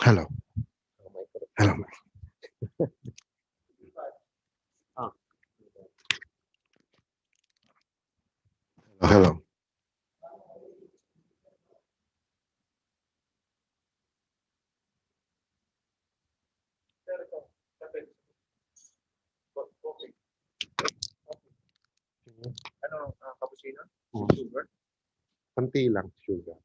Hello. Hello. Ah, Hello. ano, cappuccino? Oh, Sugar? konti lang sugar.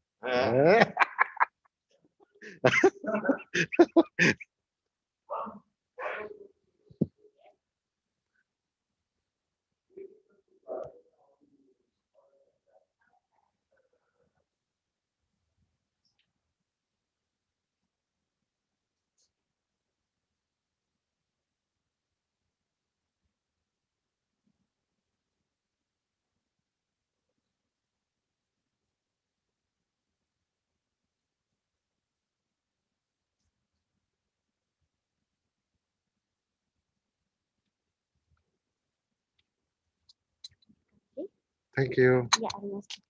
Thank you. Yeah, almost.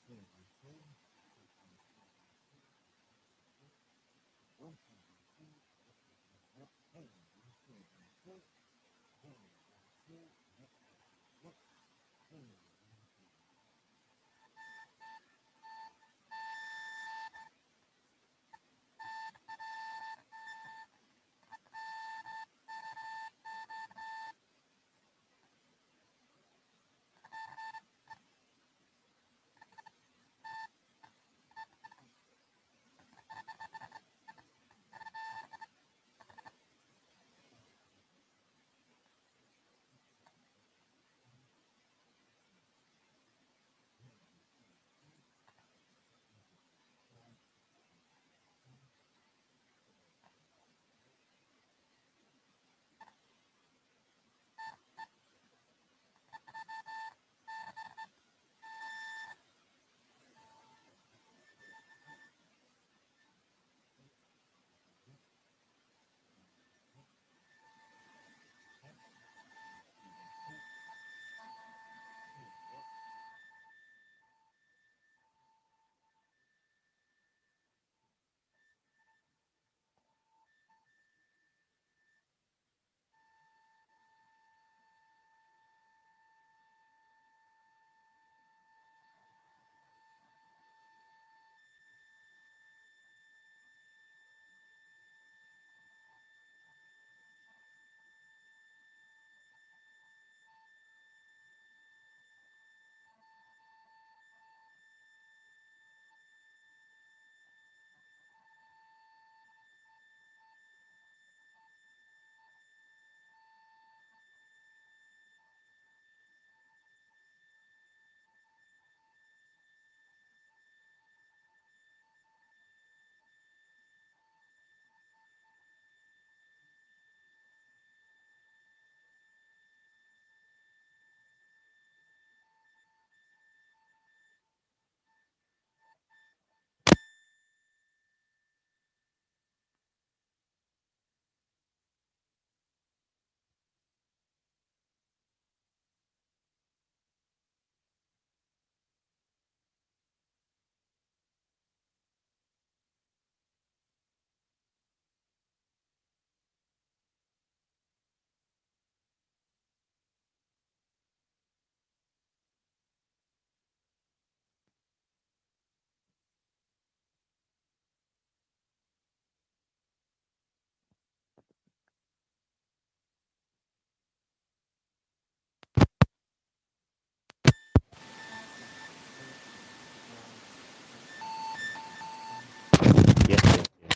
Yes, yes, yes.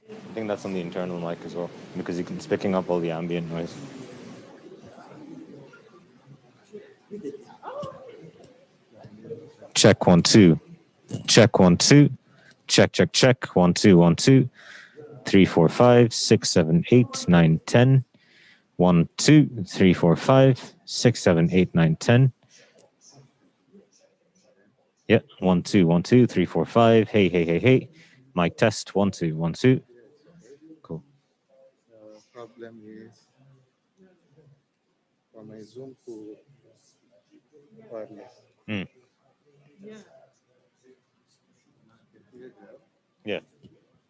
I think that's on the internal mic as well because it's picking up all the ambient noise. Check 1 2. Check 1 2. Check check check 1 2 1 2 3 4 5 6 7 8 9 10 1 2 3 4 5 6 7 8 9 10. Yeah, 1 2 1 2 3 4 5. Hey hey hey hey. Mic test 1 2 1 2. Cool. Problem is from my Zoom to wireless. Mm. Yeah.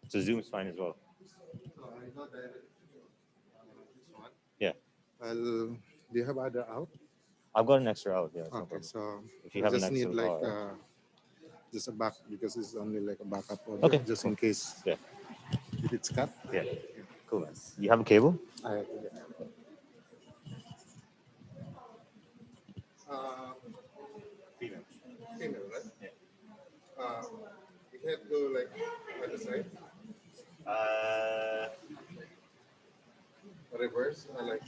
So Zoom's fine as well. So I know that this one. Yeah. Well, do you have other out? I've got an extra out. Yeah. It's no Okay, problem. so If you we have an just extra need like R. just a back because it's only like a backup audio, Okay, just cool. in case Yeah. if it's cut. Yeah. Cool. You have a cable? I uh, Female. female, right? Yeah. It had to go like other side, reverse, like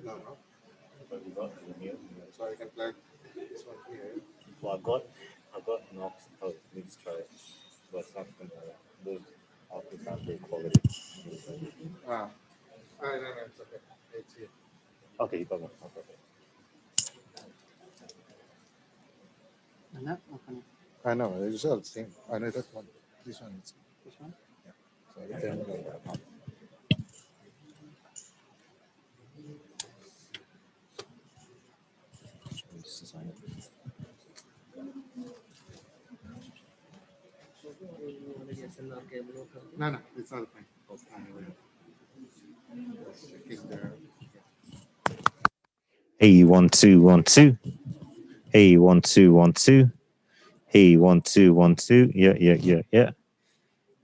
no, no. What you got? So I can plug this one here. Well, I've got not. Oh, let's try it. But it's not gonna. Those outputs aren't very quality. Ah, no, no, it's okay. It's here. Okay, you got one. Okay. I know, it's all the same. I know that one. This one is. This one? Yeah. So you can go. No, no, it's all fine. Just checking the. Hey, 1 2 1 2. Hey, 1 2 1 2. Hey, 1 2 1 2. Yeah.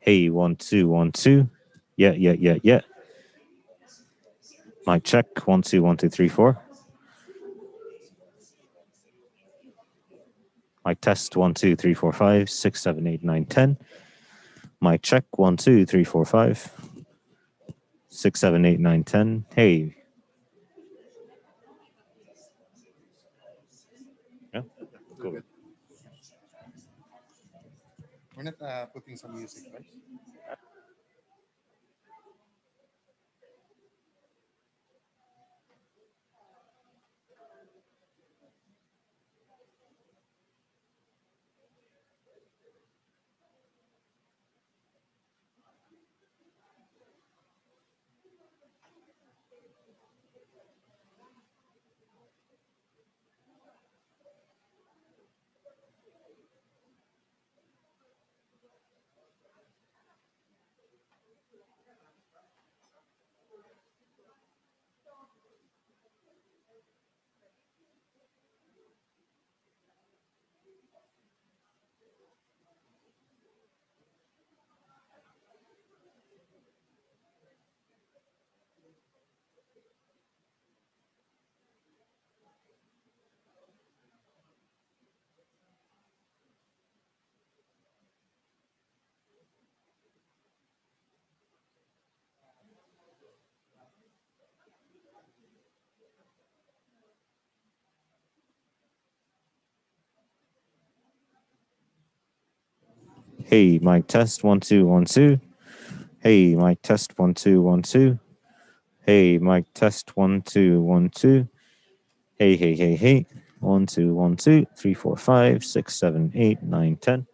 Hey, 1 2 1 2. Yeah. Mic check. 1 2 1 2 3 4. Mic test. 1 2 3 4 5 6 7 8 9 10. Mic check. 1 2 3 4 5 6 7 8 9 10. Hey. Yeah. Cool. Good. We're not putting some music, right? Hey, mic test. 1 2 1 2. Hey, mic test. 1 2 1 2. Hey, mic test. 1 2 1 2. Hey. 1 2 1 2 3 4 5 6 7 8 9 10.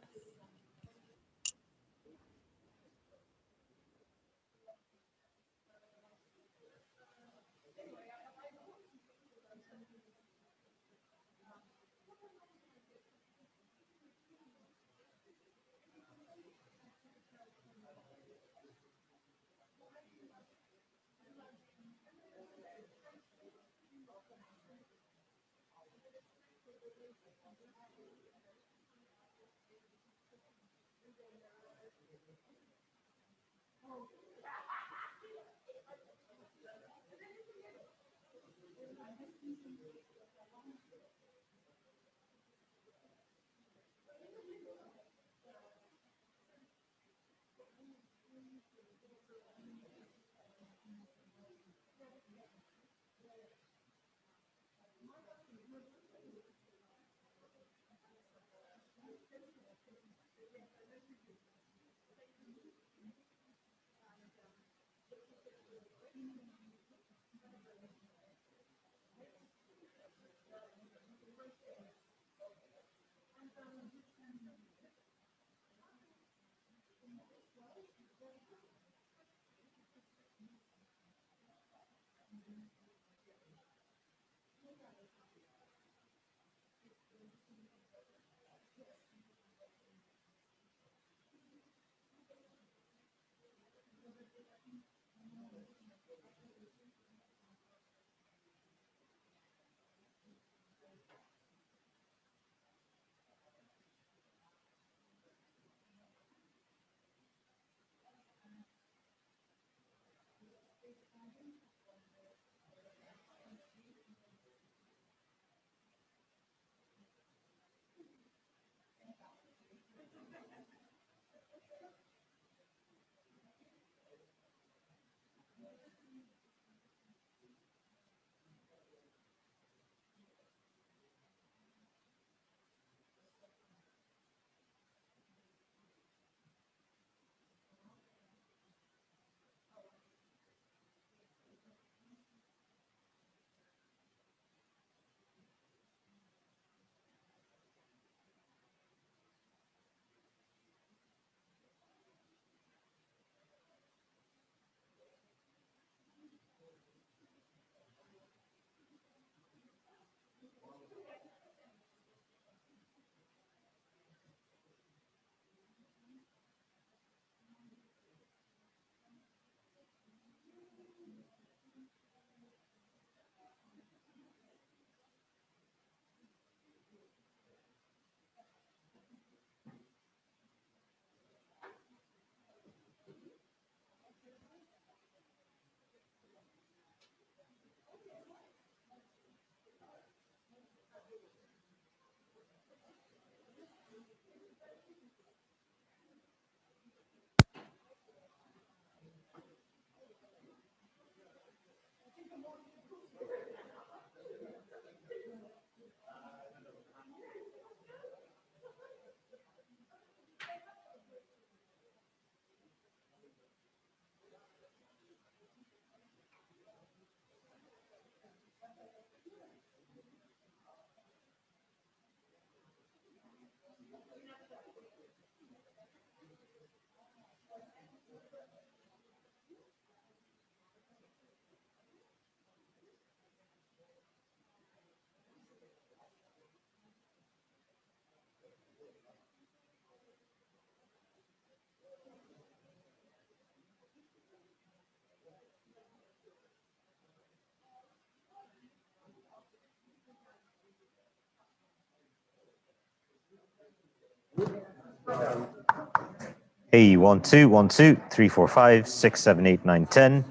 Hey, 1 2 1 2 3 4 5 6 7 8 9 10.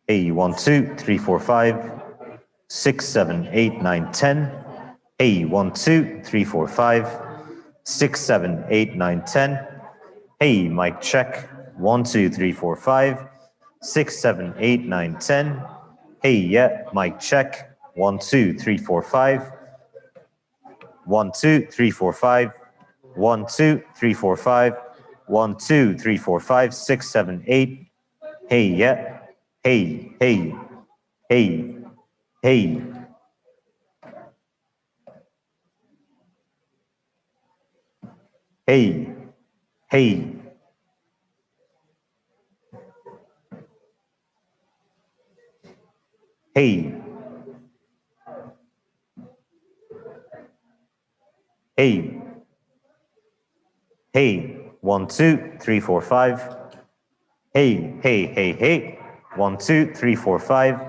Hey, 1 2 3 4 5 6 7 8 9 10. Hey, 1 2 3 4 5 6 7 8 9 10. Hey, mic check. 1 2 3 4 5 6 7 8 9 10. Hey, yeah, mic check. 1 2 3 4 5 1 2 3 4 5 1 2 3 4 5 1 2 3 4 5 6 7 8. Hey, yeah. Hey, hey, hey, hey. Hey, hey, hey, hey, hey. 1 2 3 4 5. Hey, hey, hey, hey. 1 2 3 4 5.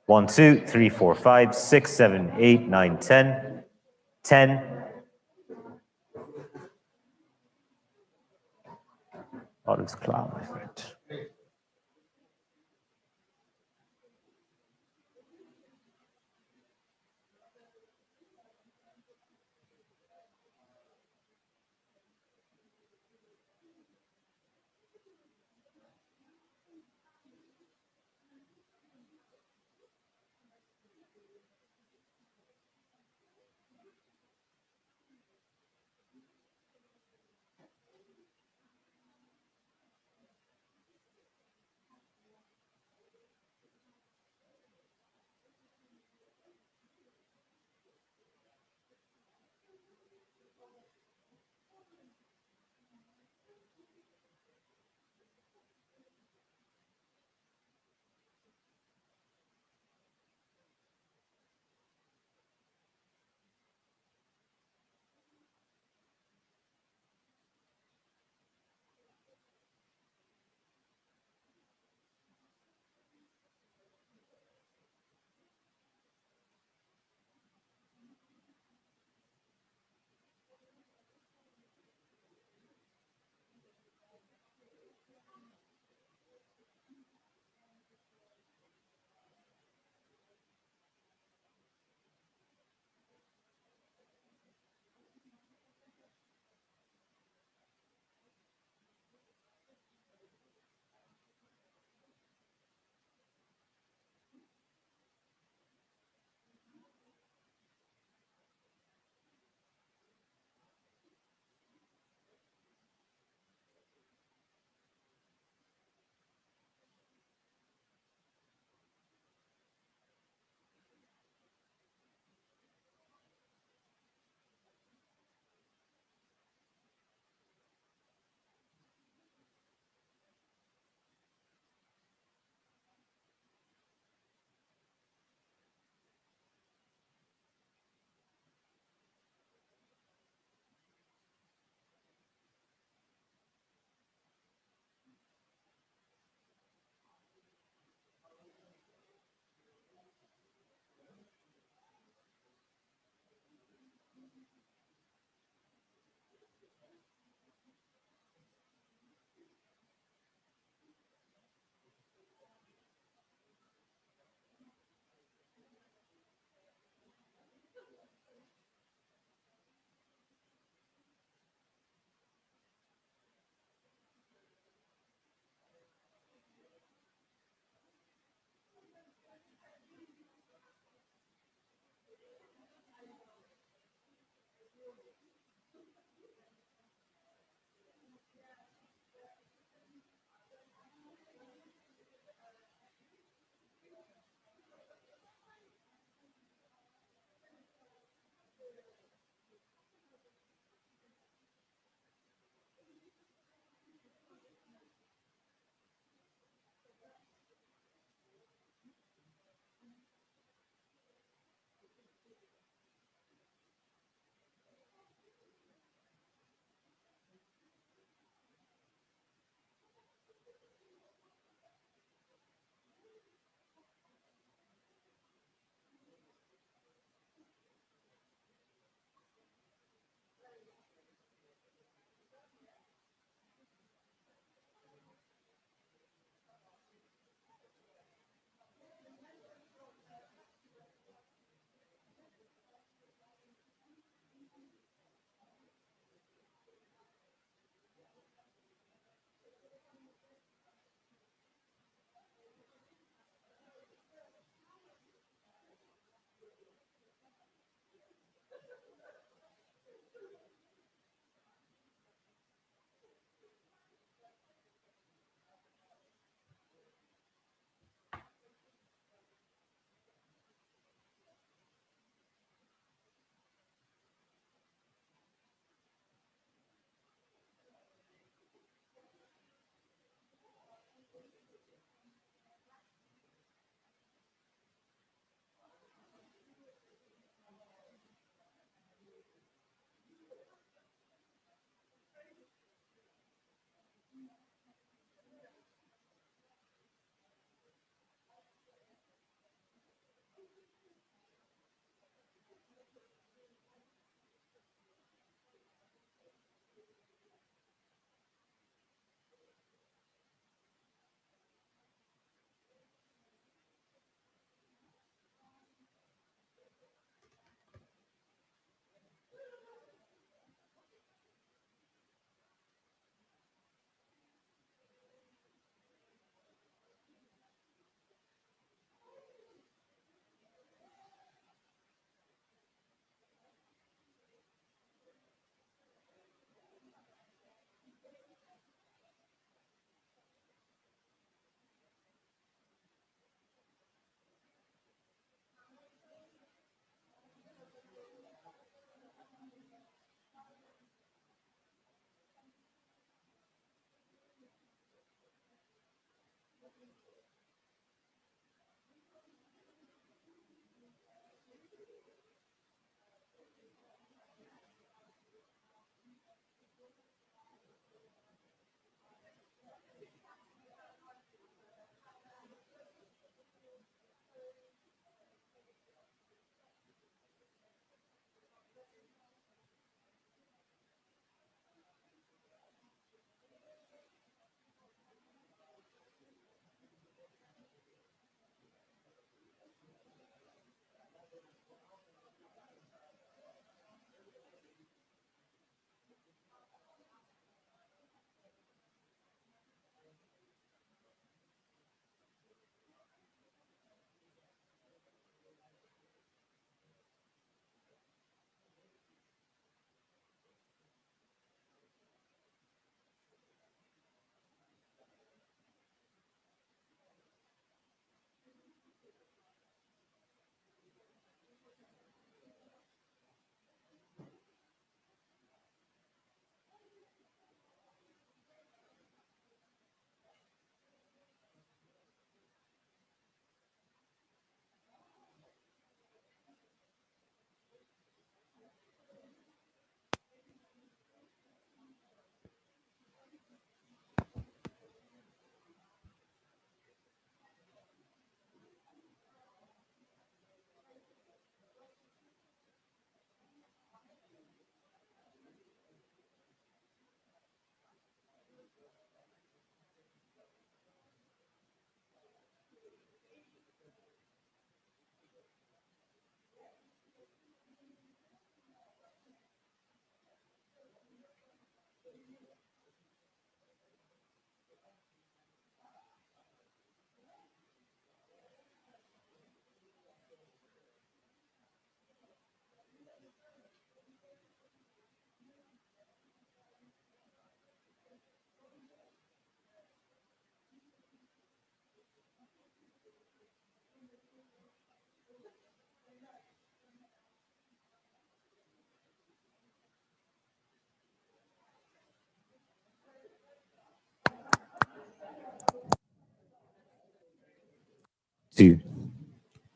1 2 3 4 5 6 7 8 9 10. 10. Oh, it's cloud, my friend. 2,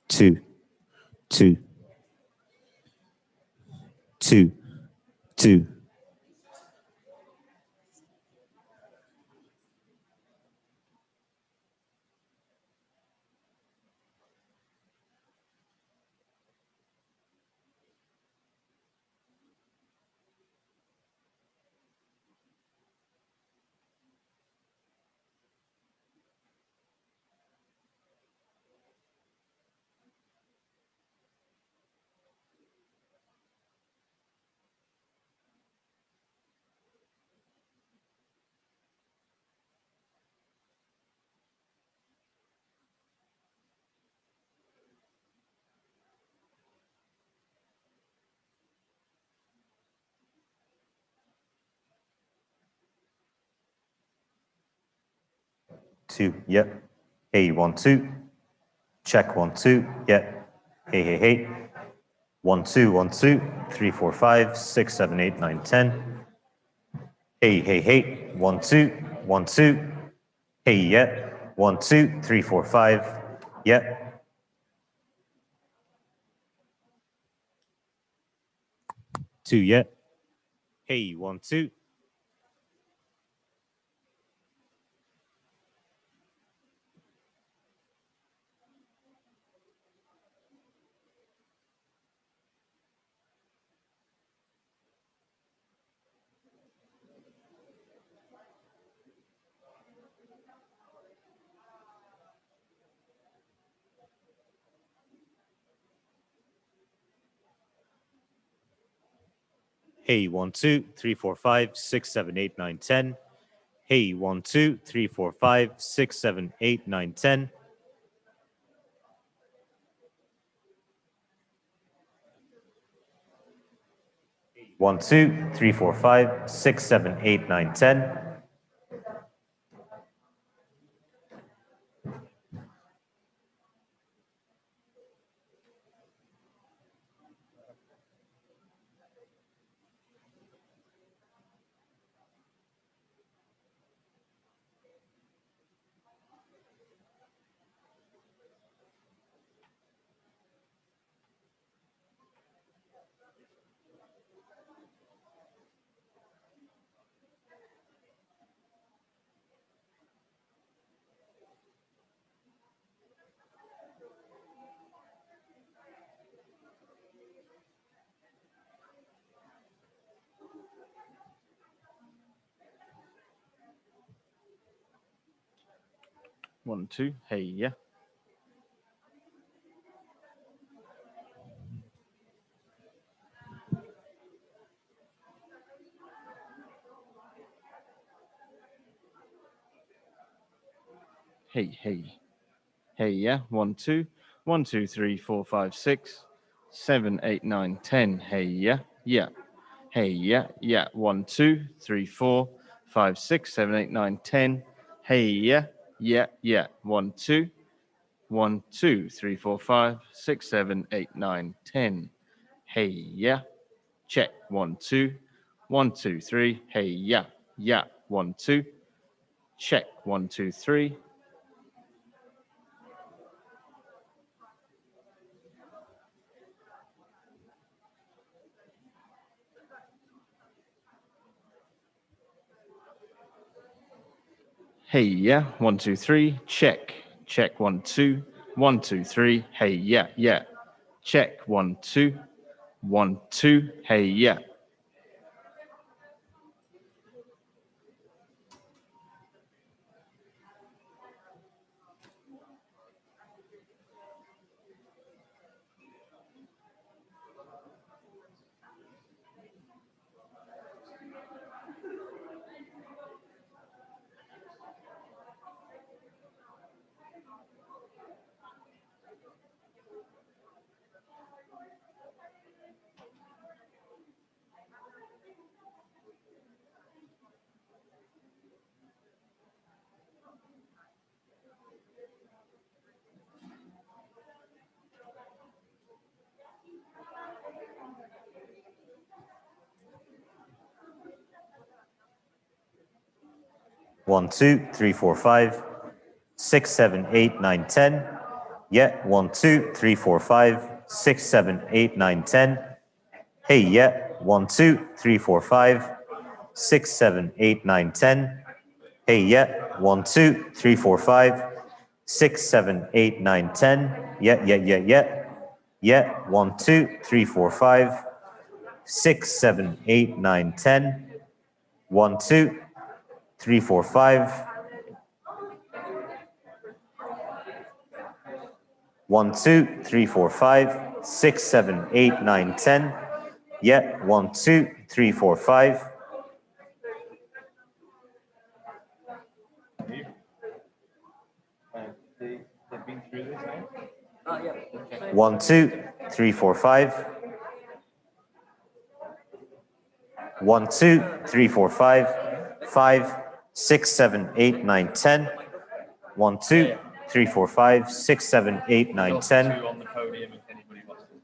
2, 2, 2, 2. 2, yep. Hey, 1, 2. Check, 1, 2, yep. Hey, hey, hey. 1, 2, 1, 2, 3, 4, 5, 6, 7, 8, 9, 10. Hey, hey, hey. 1, 2, 1, 2. Hey, yep. 1, 2, 3, 4, 5. Yep. 2, yep. Hey, 1, 2. Hey, 1, 2, 3, 4, 5, 6, 7, 8, 9, 10. Hey, 1, 2, 3, 4, 5, 6, 7, 8, 9, 10. One, 2, 3, 4, 5, 6, 7, 8, 9, 10. One, two. Hey, yeah. Hey, hey. Hey, yeah. 1, 2. 1, 2, 3, 4, 5, 6, 7, 8, 9, 10. Hey, yeah. Yeah. Hey, yeah. Yeah. 1, 2, 3, 4, 5, 6, 7, 8, 9, 10. Hey, yeah. Yeah. Yeah. 1, 2. 1, 2, 3, 4, 5, 6, 7, 8, 9, 10. Hey, yeah. Check. 1, 2. 1, 2, 3. Hey, yeah. Yeah. 1, 2. Check. 1, 2, 3. Hey, yeah. 1, 2, 3. Check. Check. 1, 2. 1, 2, 3. Hey, yeah. Yeah. Check. 1, 2. 1, 2. Hey, yeah. One, 2, 3, 4, 5, 6, 7, 8, 9, 10. Yeah, 1, 2, 3, 4, 5, 6, 7, 8, 9, 10. Hey, yeah, 1, 2, 3, 4, 5, 6, 7, 8, 9, 10. Hey, yeah, 1, 2, 3, 4, 5, 6, 7, 8, 9, 10. Yeah, yeah, yeah, yeah. Yeah, 1, 2, 3, 4, 5, 6, 7, 8, 9, 10. 1, 2, 3, 4, 5. 1, 2, 3, 4, 5, 6, 7, 8, 9, 10. Yeah, 1, 2, 3, 4, 5. They've been through this now? Yeah. 1, 2, 3, 4, 5. 1, 2, 3, 4, 5. 5, 6, 7, 8, 9, 10. 1, 2, 3, 4, 5, 6, 7, 8, 9, 10. Two on the podium if anybody wants to.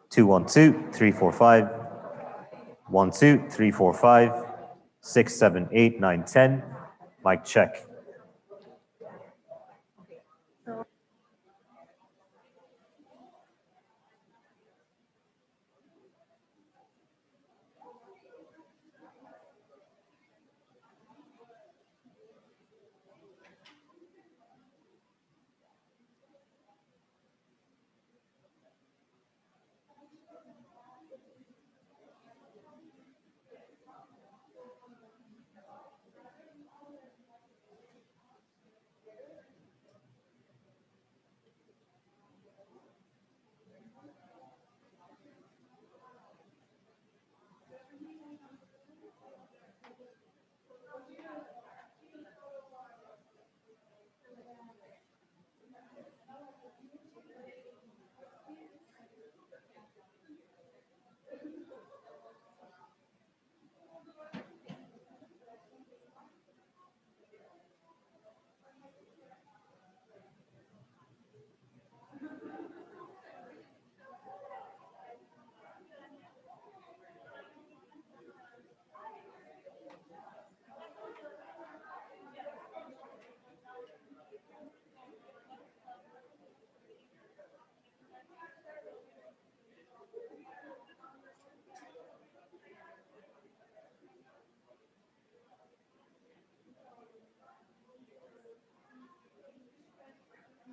2, 1, 2, 3, 4, 5. 1, 2, 3, 4, 5. 6, 7, 8, 9, 10. Mic check.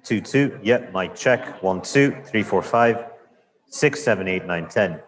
Two, two. Yep, mic check. 1, 2, 3, 4, 5. 6, 7, 8, 9, 10.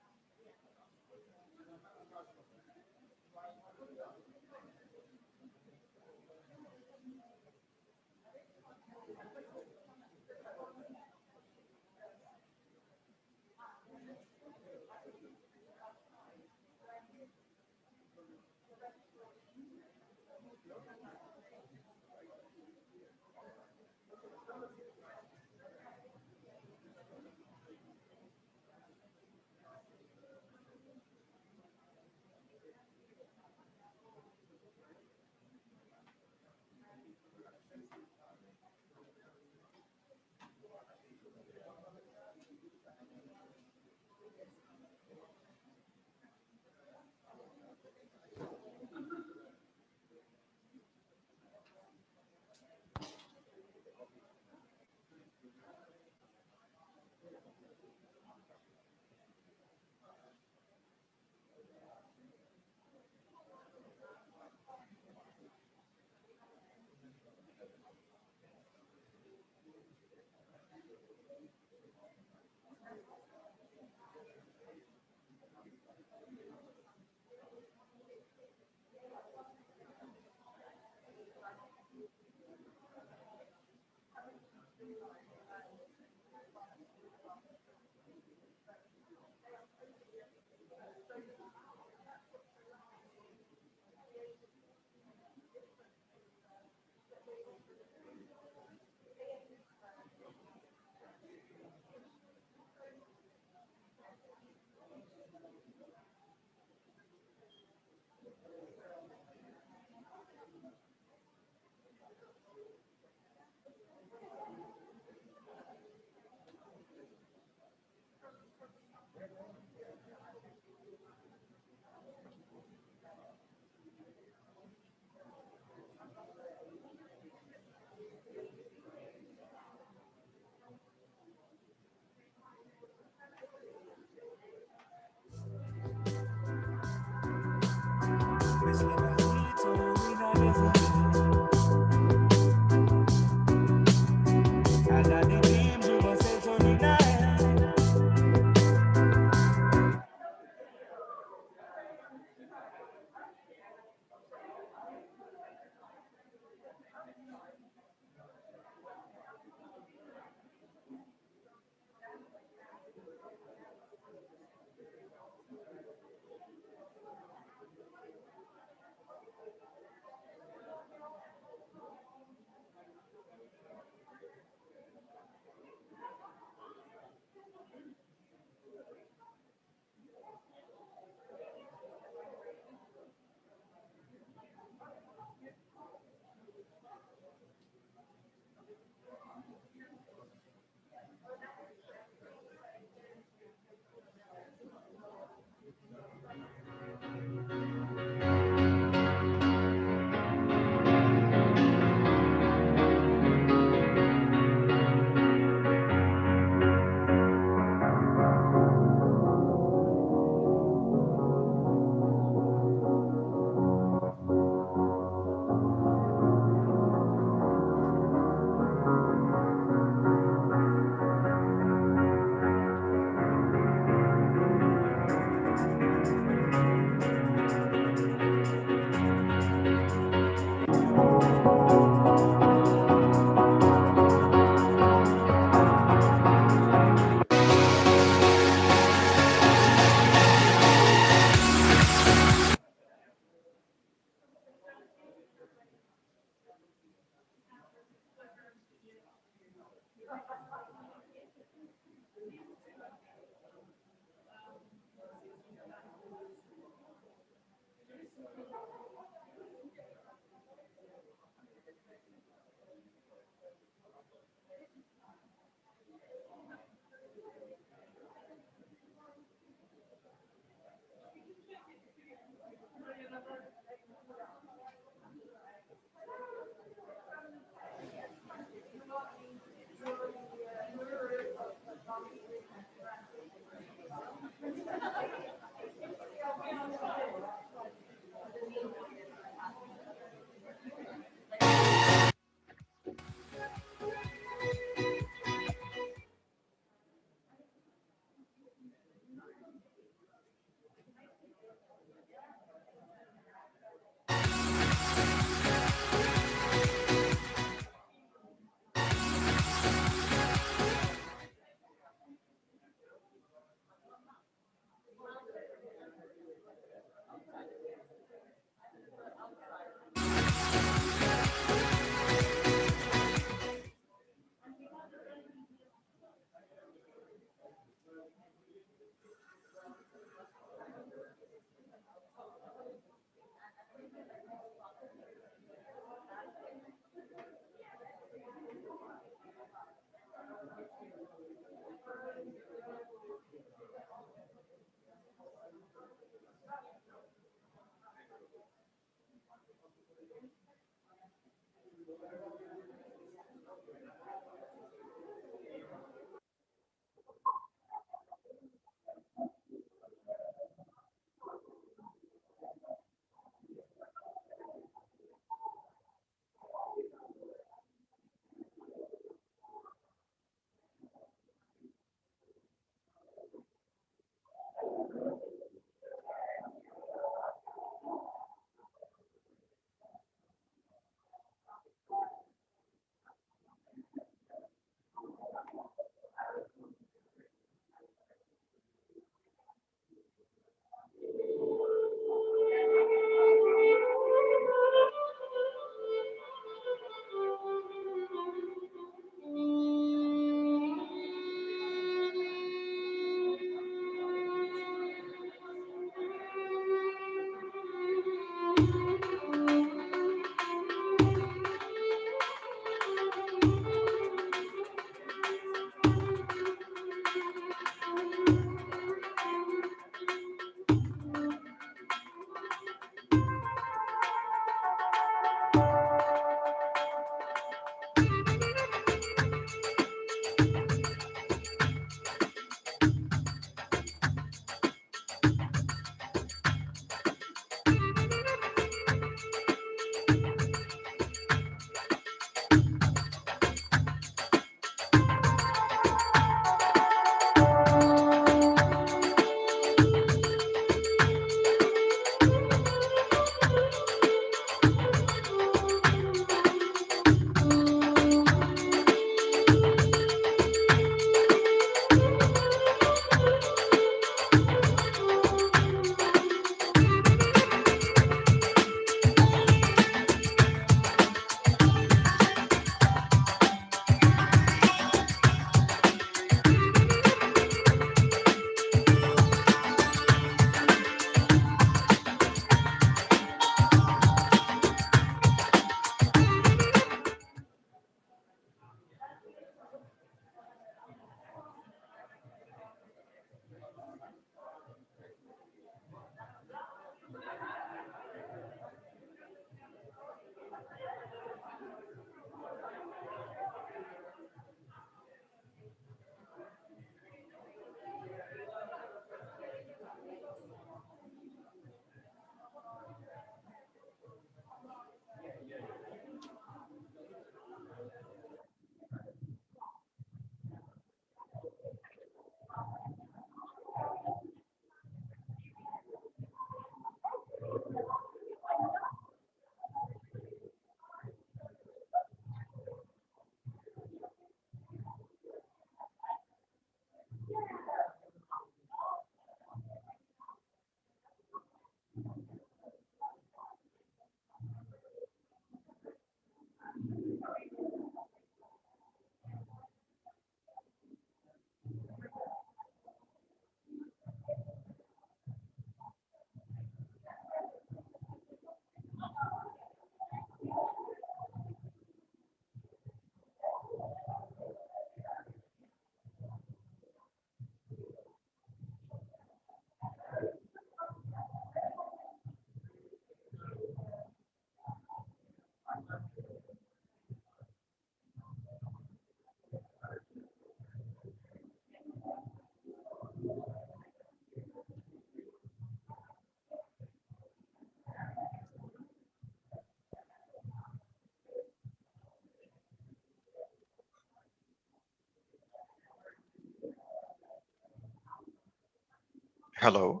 Hello.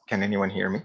Can anyone hear me?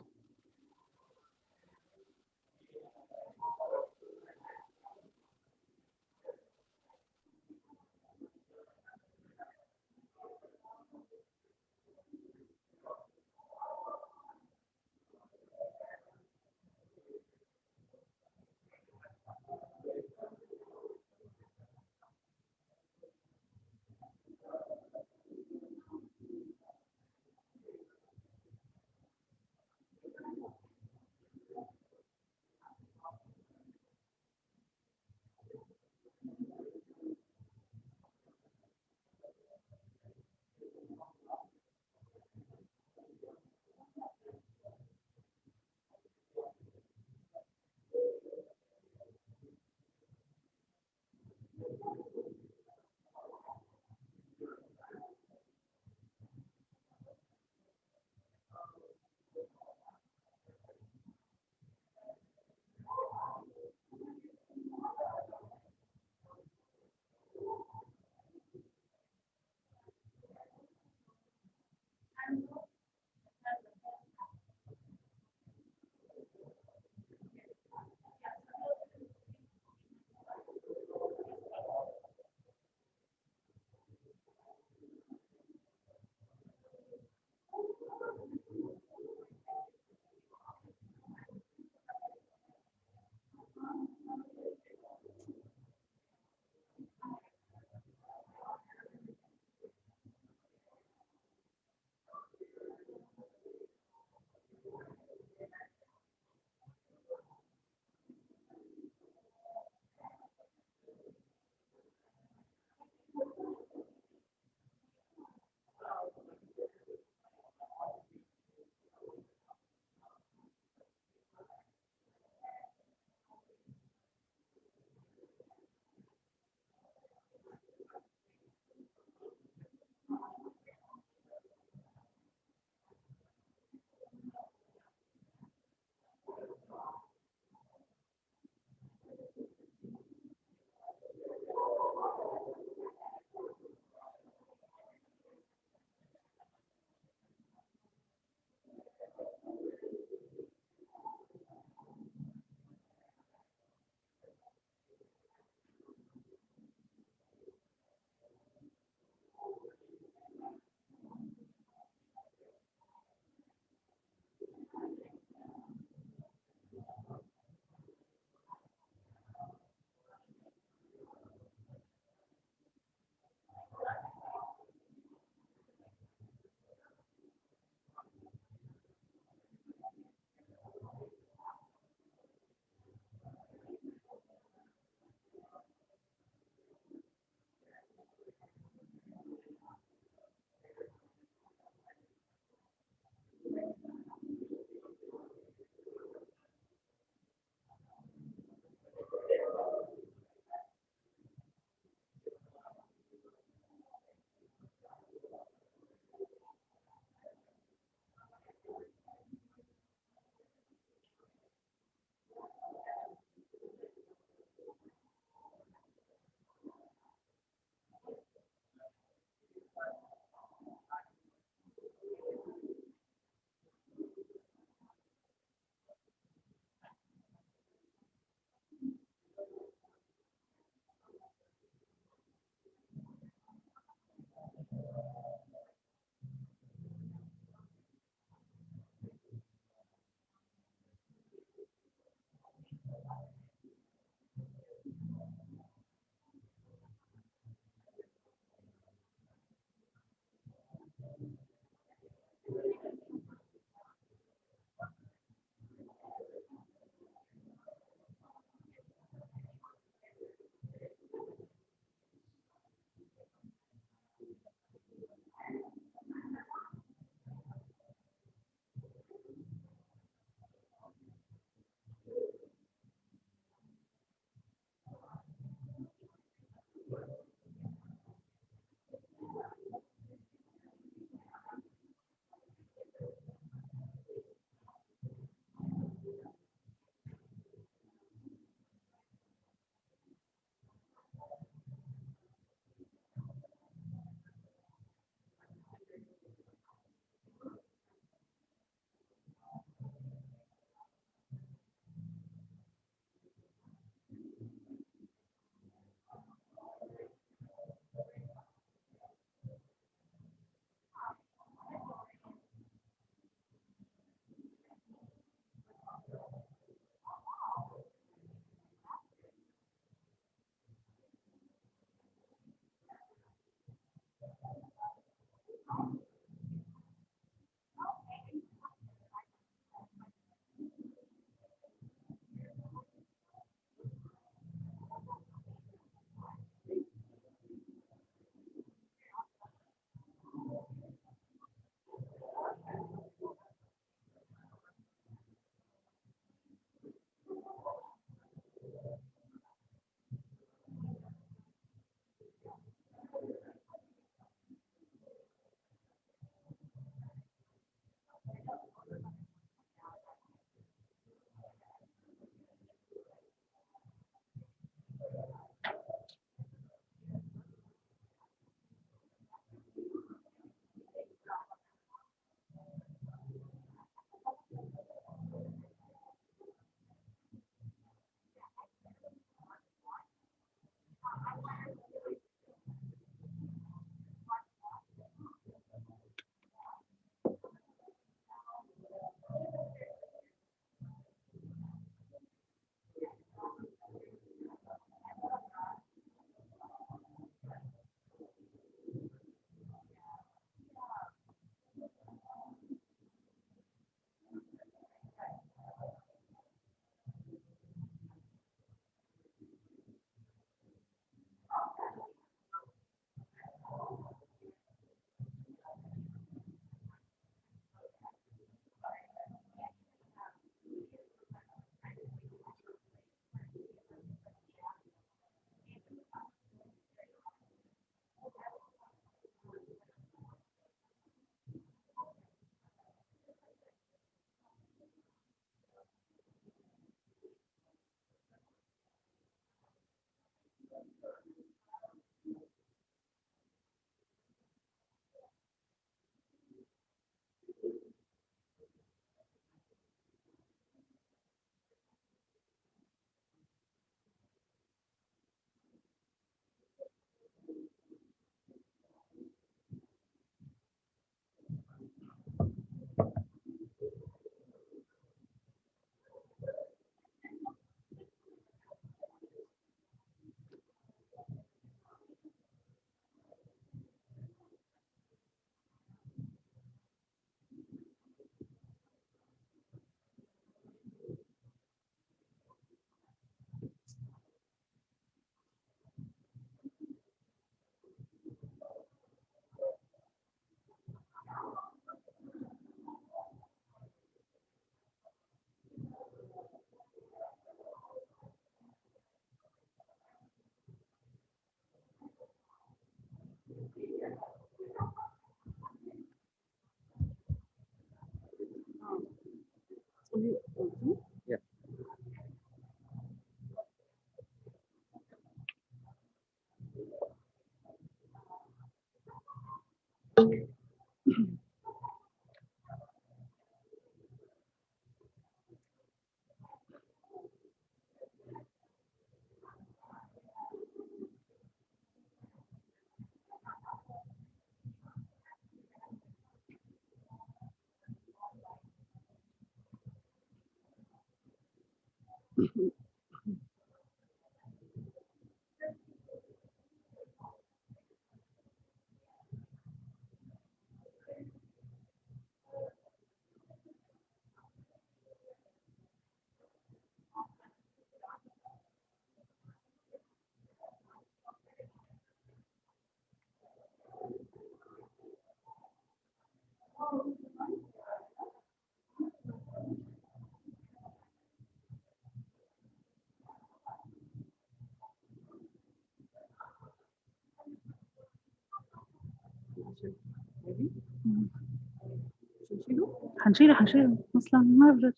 هنشيله اصلا ما برد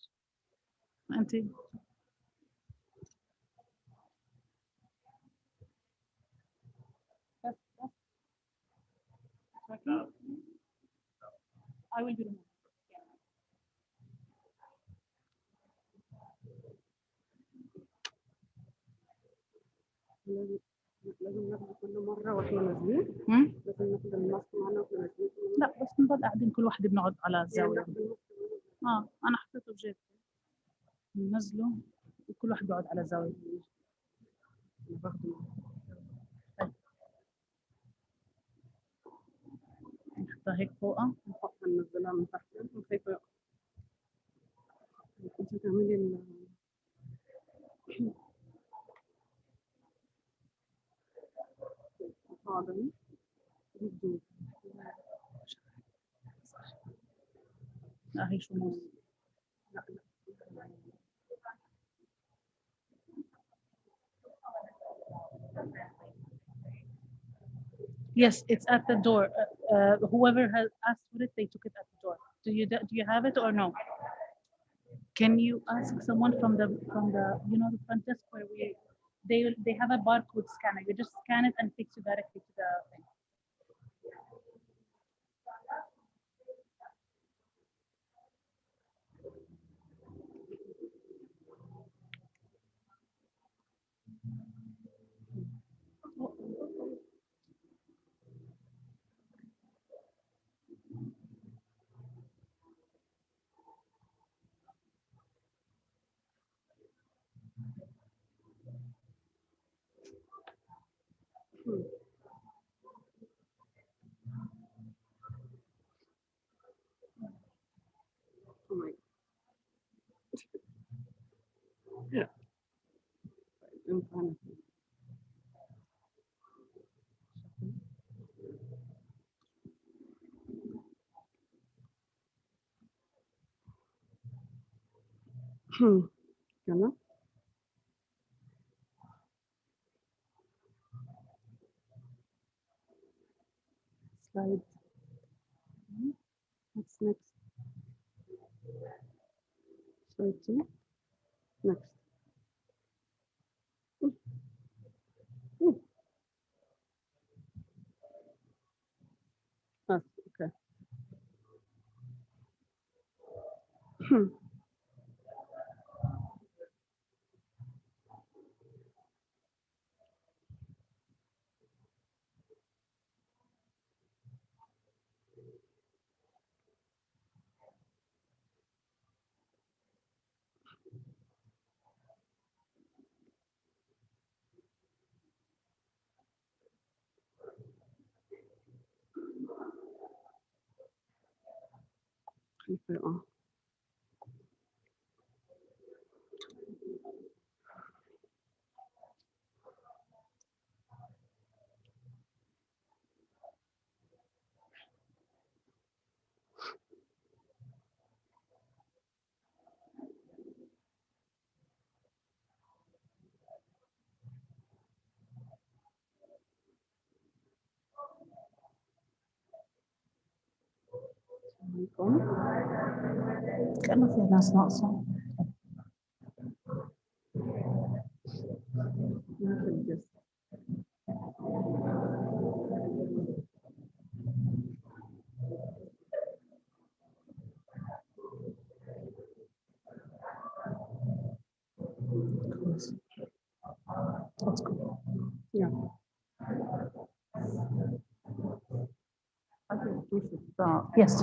انت I will be removed. لازم ناخده كل مرة واحنا نازلين. لازم ناخد الماسك معانا واحنا نازلين. لا بس نضل قاعدين كل واحد بنقعد على الزاوية. انا حطيته بجيبي ننزله وكل واحد بيقعد على زاوية. نحطها هيك فوقها نحطها ننزلها من تحت خايفة يقع. انت تعملي القاعدة دي بتدور. لا هي شو نص. لا Yes, it's at the door. Whoever has asked for it, they took it at the door. Do you have it or no? Can you ask someone from the the front desk where they have a barcode scanner. You just scan it and it takes you directly to the thing. Oh my God. امتحان. يلا. Slide. What's next? Slide 2. Next. Okay. خايفة يقع. كأنه في ناس ناقصة. Let's go. Yeah. I think we should start. Yes.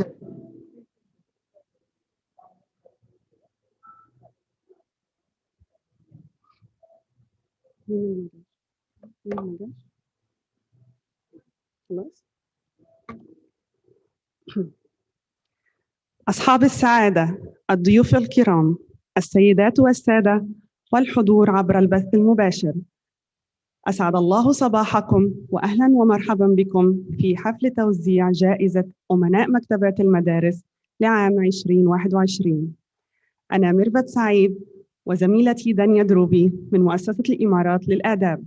مين ما جاش؟ خلاص. أصحاب السعادة، الضيوف الكرام، السيدات والسادة والحضور عبر البث المباشر، أسعد الله صباحكم وأهلا ومرحبا بكم في حفل توزيع جائزة أمناء مكتبات المدارس لعام 2021. أنا ميرفت سعيد وزميلتي دانيا دروبي من مؤسسة الإمارات للآداب.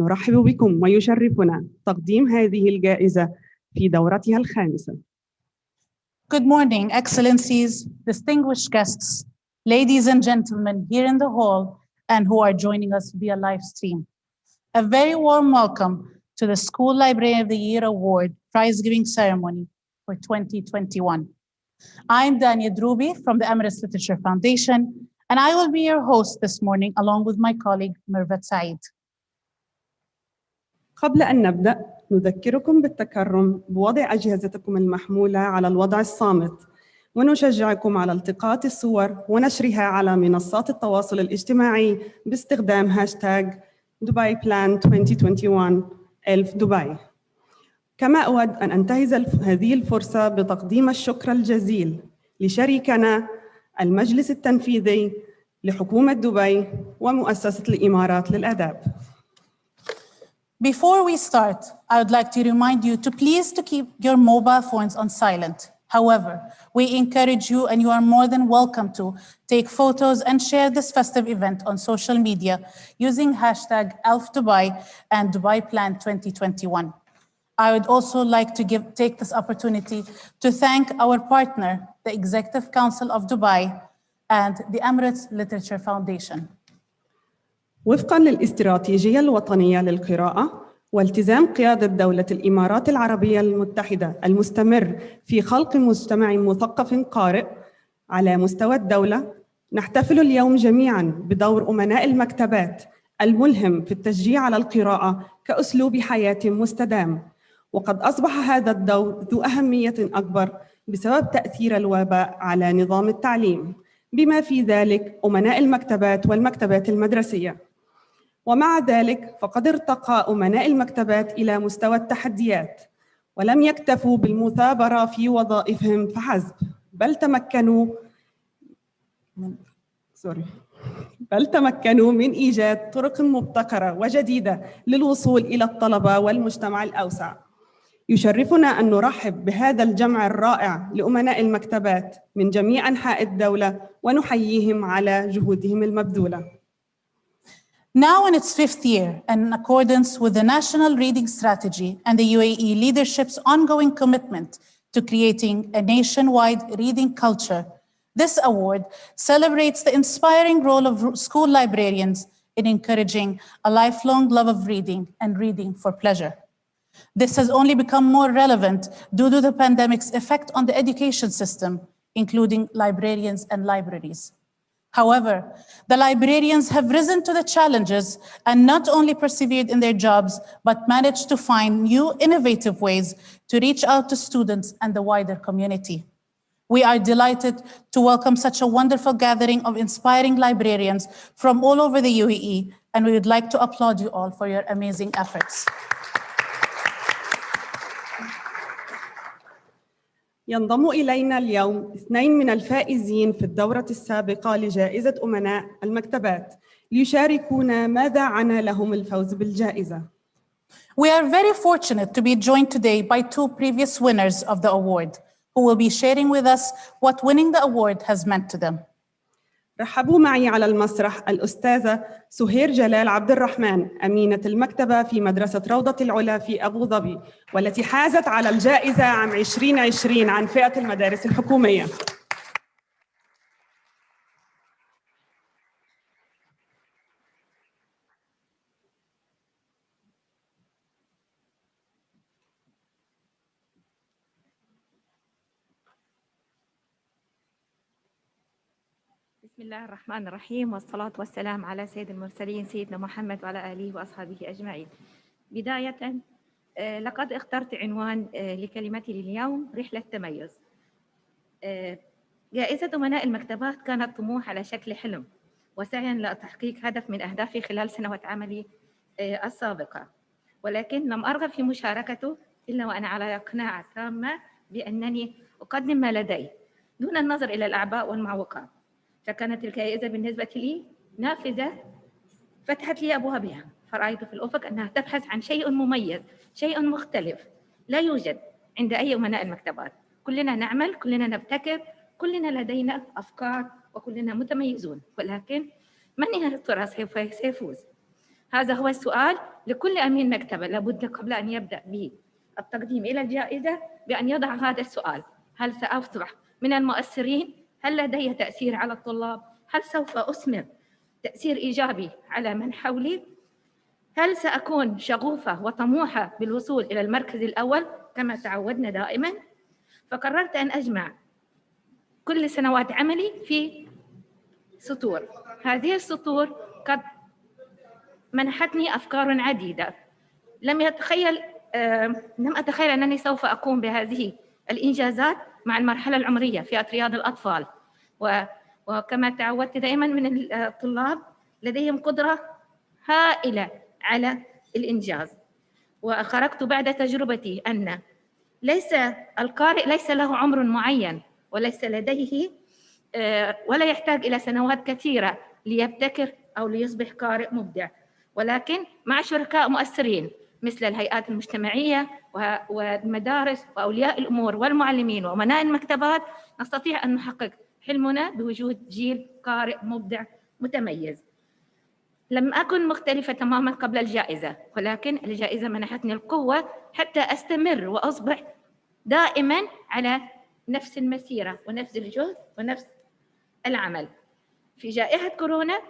نرحب بكم ويشرفنا تقديم هذه الجائزة في دورتها الخامسة. Good morning, Excellencies, distinguished guests, ladies and gentlemen here in the hall and who are joining us via live stream. A very warm welcome to the School Librarian of the Year Award prize giving ceremony for 2021. I'm Dania Drubi from the Emirates Literature Foundation, and I will be your host this morning along with my colleague Mirvat Saeed. قبل أن نبدأ نذكركم بالتكرم بوضع أجهزتكم المحمولة على الوضع الصامت، ونشجعكم على التقاط الصور ونشرها على منصات التواصل الاجتماعي باستخدام هاشتاغ دبي بلان 2021 ألف دبي. كما أود أن أنتهز هذه الفرصة بتقديم الشكر الجزيل لشريكنا المجلس التنفيذي لحكومة دبي ومؤسسة الإمارات للآداب. Before we start, I would like to remind you to please keep your mobile phones on silent. However, we encourage you and you are more than welcome to take photos and share this festive event on social media using hashtag #AlfDubai and Dubai Plan 2021. I would also like to take this opportunity to thank our partner, the Executive Council of Dubai and the Emirates Literature Foundation. وفقاً للاستراتيجية الوطنية للقراءة والتزام قيادة دولة الإمارات العربية المتحدة المستمر في خلق مجتمع مثقف قارئ على مستوى الدولة، نحتفل اليوم جميعاً بدور أمناء المكتبات الملهم في التشجيع على القراءة كأسلوب حياة مستدام. وقد أصبح هذا الدور ذو أهمية أكبر بسبب تأثير الوباء على نظام التعليم، بما في ذلك أمناء المكتبات والمكتبات المدرسية. ومع ذلك فقد ارتقى أمناء المكتبات إلى مستوى التحديات، ولم يكتفوا بالمثابرة في وظائفهم فحسب، بل تمكنوا من إيجاد طرق مبتكرة وجديدة للوصول إلى الطلبة والمجتمع الأوسع. يشرفنا أن نرحب بهذا الجمع الرائع لأمناء المكتبات من جميع أنحاء الدولة ونحييهم على جهودهم المبذولة. Now in its fifth year, and in accordance with the National Reading Strategy and the UAE leadership's ongoing commitment to creating a nationwide reading culture, this award celebrates the inspiring role of school librarians in encouraging a lifelong love of reading and reading for pleasure. This has only become more relevant due to the pandemic's effect on the education system, including librarians and libraries. However, the librarians have risen to the challenges and not only persevered in their jobs, but managed to find new innovative ways to reach out to students and the wider community. We are delighted to welcome such a wonderful gathering of inspiring librarians from all over the UAE, and we would like to applaud you all for your amazing efforts. ينضم إلينا اليوم اثنين من الفائزين في الدورة السابقة لجائزة أمناء المكتبات ليشاركونا ماذا عني لهم الفوز بالجائزة. We are very fortunate to be joined today by two previous winners of the award, who will be sharing with us what winning the award has meant to them. رحبوا معي على المسرح الأستاذة سهير جلال عبد الرحمن، أمينة المكتبة في مدرسة روضة العلا في أبو ظبي، والتي حازت على الجائزة عام 2020 عن فئة المدارس الحكومية. بسم الله الرحمن الرحيم والصلاة والسلام على سيد المرسلين سيدنا محمد وعلى آله وأصحابه أجمعين. بداية لقد اخترت عنوان لكلمتي لليوم رحلة تميز. جائزة أمناء المكتبات كانت طموح على شكل حلم وسعيا لتحقيق هدف من أهدافي خلال سنوات عملي السابقة، ولكن لم أرغب في مشاركته إلا وأنا على قناعة تامة بأنني أقدم ما لدي دون النظر إلى الأعباء والمعوقات. فكانت الجائزة بالنسبة لي نافذة فتحت لي أبوابها، فرأيت في الأفق أنها تبحث عن شيء مميز، شيء مختلف لا يوجد عند أي أمناء المكتبات. كلنا نعمل، كلنا نبتكر، كلنا لدينا أفكار وكلنا متميزون، ولكن من يا ترى سيفوز؟ هذا هو السؤال لكل أمين مكتبة. لابد قبل أن يبدأ بالتقديم إلى الجائزة بأن يضع هذا السؤال: هل سأصبح من المؤثرين؟ هل لدي تأثير على الطلاب؟ هل سوف أثمر تأثير إيجابي على من حولي؟ هل سأكون شغوفة وطموحة بالوصول إلى المركز الأول كما تعودنا دائما؟ فقررت أن أجمع كل سنوات عملي في سطور. هذه السطور قد منحتني أفكار عديدة. لم أتخيل أنني سوف أقوم بهذه الإنجازات مع المرحلة العمرية فئة رياض الأطفال، وكما تعودت دائما من الطلاب لديهم قدرة هائلة على الإنجاز. وخرجت بعد تجربتي أن القارئ ليس له عمر معين، وليس لديه ولا يحتاج إلى سنوات كثيرة ليبتكر أو ليصبح قارئ مبدع، ولكن مع شركاء مؤثرين مثل الهيئات المجتمعية والمدارس وأولياء الأمور والمعلمين وأمناء المكتبات نستطيع أن نحقق حلمنا بوجود جيل قارئ مبدع متميز. لم أكن مختلفة تماما قبل الجائزة، ولكن الجائزة منحتني القوة حتى أستمر وأصبح دائما على نفس المسيرة ونفس الجهد ونفس العمل. في جائحة كورونا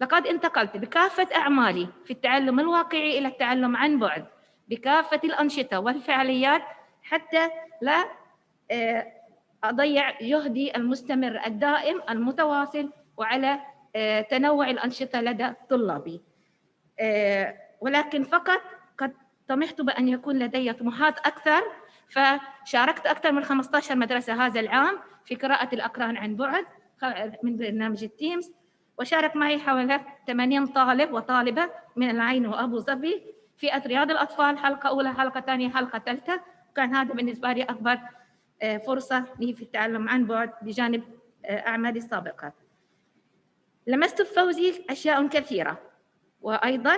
لقد انتقلت بكافة أعمالي في التعلم الواقعي إلى التعلم عن بعد بكافة الأنشطة والفعاليات حتى لا أضيع جهدي المستمر الدائم المتواصل وعلى تنوع الأنشطة لدى طلابي. ولكن فقط قد طمحت بأن يكون لدي طموحات أكثر، فشاركت أكثر من 15 مدرسة هذا العام في قراءة الأقران عن بعد من برنامج التيمز، وشارك معي حوالي 80 طالب وطالبة من العين وأبو ظبي فئة رياض الأطفال، حلقة أولى، حلقة ثانية، حلقة ثالثة. كان هذا بالنسبة لي أكبر فرصة لي في التعلم عن بعد بجانب أعمالي السابقة. لمست بفوزي أشياء كثيرة، وأيضا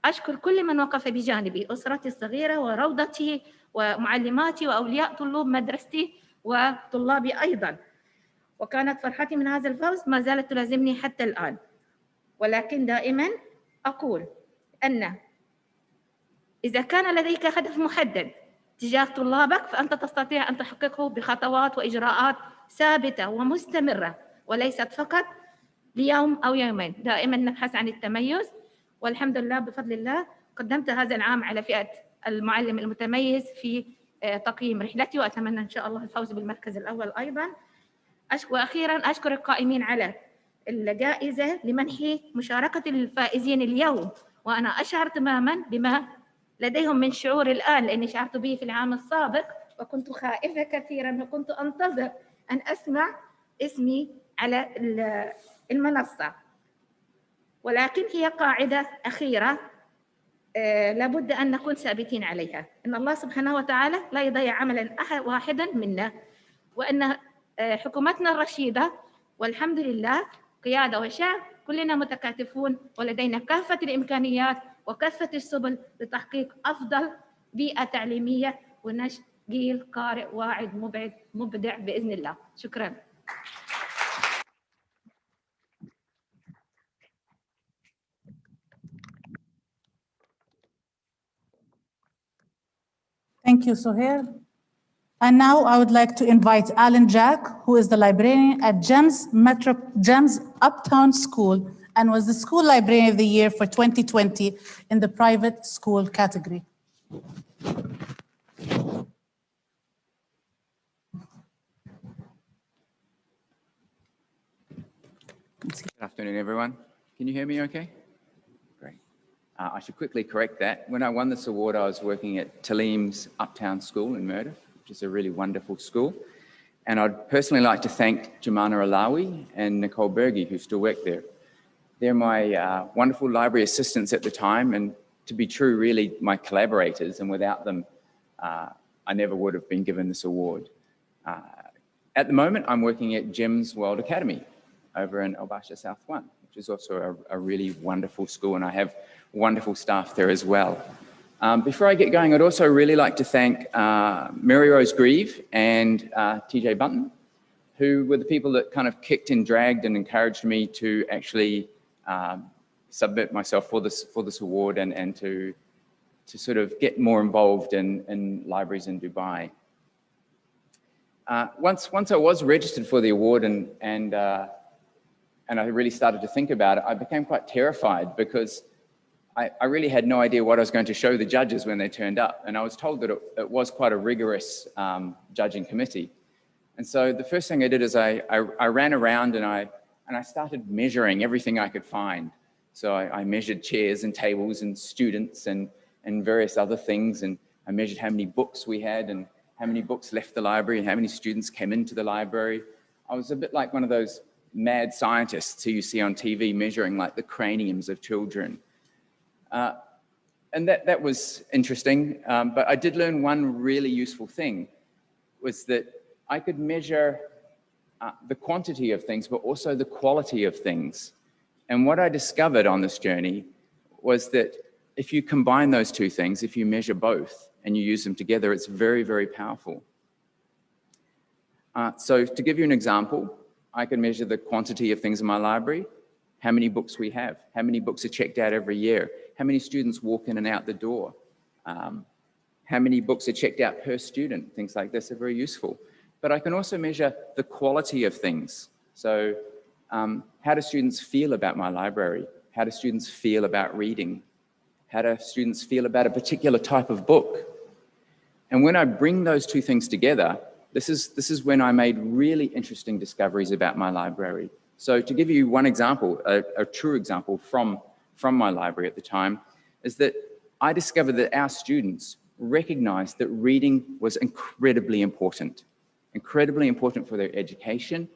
أشكر كل من وقف بجانبي، أسرتي الصغيرة وروضتي ومعلماتي وأولياء طلاب مدرستي وطلابي أيضا. وكانت فرحتي من هذا الفوز ما زالت تلازمني حتى الآن. ولكن دائما أقول أن إذا كان لديك هدف محدد تجاه طلابك فأنت تستطيع أن تحققه بخطوات وإجراءات ثابتة ومستمرة، وليست فقط ليوم أو يومين. دائما نبحث عن التميز، والحمد لله بفضل الله قدمت هذا العام على فئة المعلم المتميز في تقييم رحلتي، وأتمنى إن شاء الله الفوز بالمركز الأول أيضا. وأخيرا أشكر القائمين على الجائزة لمنح مشاركة الفائزين اليوم، وأنا أشعر تماما بما لديهم من شعور الآن، لأني شعرت به في العام السابق وكنت خائفة كثيرا وكنت أنتظر أن أسمع اسمي على المنصة. ولكن هي قاعدة أخيرة لابد أن نكون ثابتين عليها، إن الله سبحانه وتعالى لا يضيع عملا واحدا منا، وأن حكومتنا الرشيدة والحمد لله قيادة وشعب كلنا متكاتفون، ولدينا كافة الإمكانيات وكافة السبل لتحقيق أفضل بيئة تعليمية ونشء جيل قارئ واعد مبدع بإذن الله. شكرا. Thank you, Sohail. And now I would like to invite Alan Jack, who is the librarian at GEMS Uptown School and was the School Librarian of the Year for 2020 in the private school category. Good afternoon, everyone. Can you hear me okay? Great. I should quickly correct that. When I won this award, I was working at Talim's Uptown School in Murdoch, which is a really wonderful school. And I'd personally like to thank Jemana Alawi and Nicole Berge, who still work there. They're my wonderful library assistants at the time, and to be true, really my collaborators, and without them, I never would have been given this award. At the moment, I'm working at Jim's World Academy over in El Basha South 1, which is also a really wonderful school, and I have wonderful staff there as well. Before I get going, I'd also really like to thank Mary Rose Grieve and TJ Bunton, who were the people that kind of kicked and dragged and encouraged me to actually submit myself for this award and to sort of get more involved in libraries in Dubai. Once I was registered for the award and I really started to think about it, I became quite terrified because I really had no idea what I was going to show the judges when they turned up. And I was told that it was quite a rigorous judging committee. And so the first thing I did is I ran around and I started measuring everything I could find. So I measured chairs and tables and students and various other things. And I measured how many books we had and how many books left the library and how many students came into the library. I was a bit like one of those mad scientists who you see on TV measuring like the craniums of children. And that was interesting, but I did learn one really useful thing, was that I could measure the quantity of things, but also the quality of things. And what I discovered on this journey was that if you combine those two things, if you measure both and you use them together, it's very, very powerful. So to give you an example, I can measure the quantity of things in my library, how many books we have, how many books are checked out every year, how many students walk in and out the door, how many books are checked out per student, things like this are very useful. But I can also measure the quality of things. So how do students feel about my library? How do students feel about reading? How do students feel about a particular type of book? And when I bring those two things together, this is when I made really interesting discoveries about my library. So to give you one example, a true example from my library at the time, is that I discovered that our students recognized that reading was incredibly important for their education,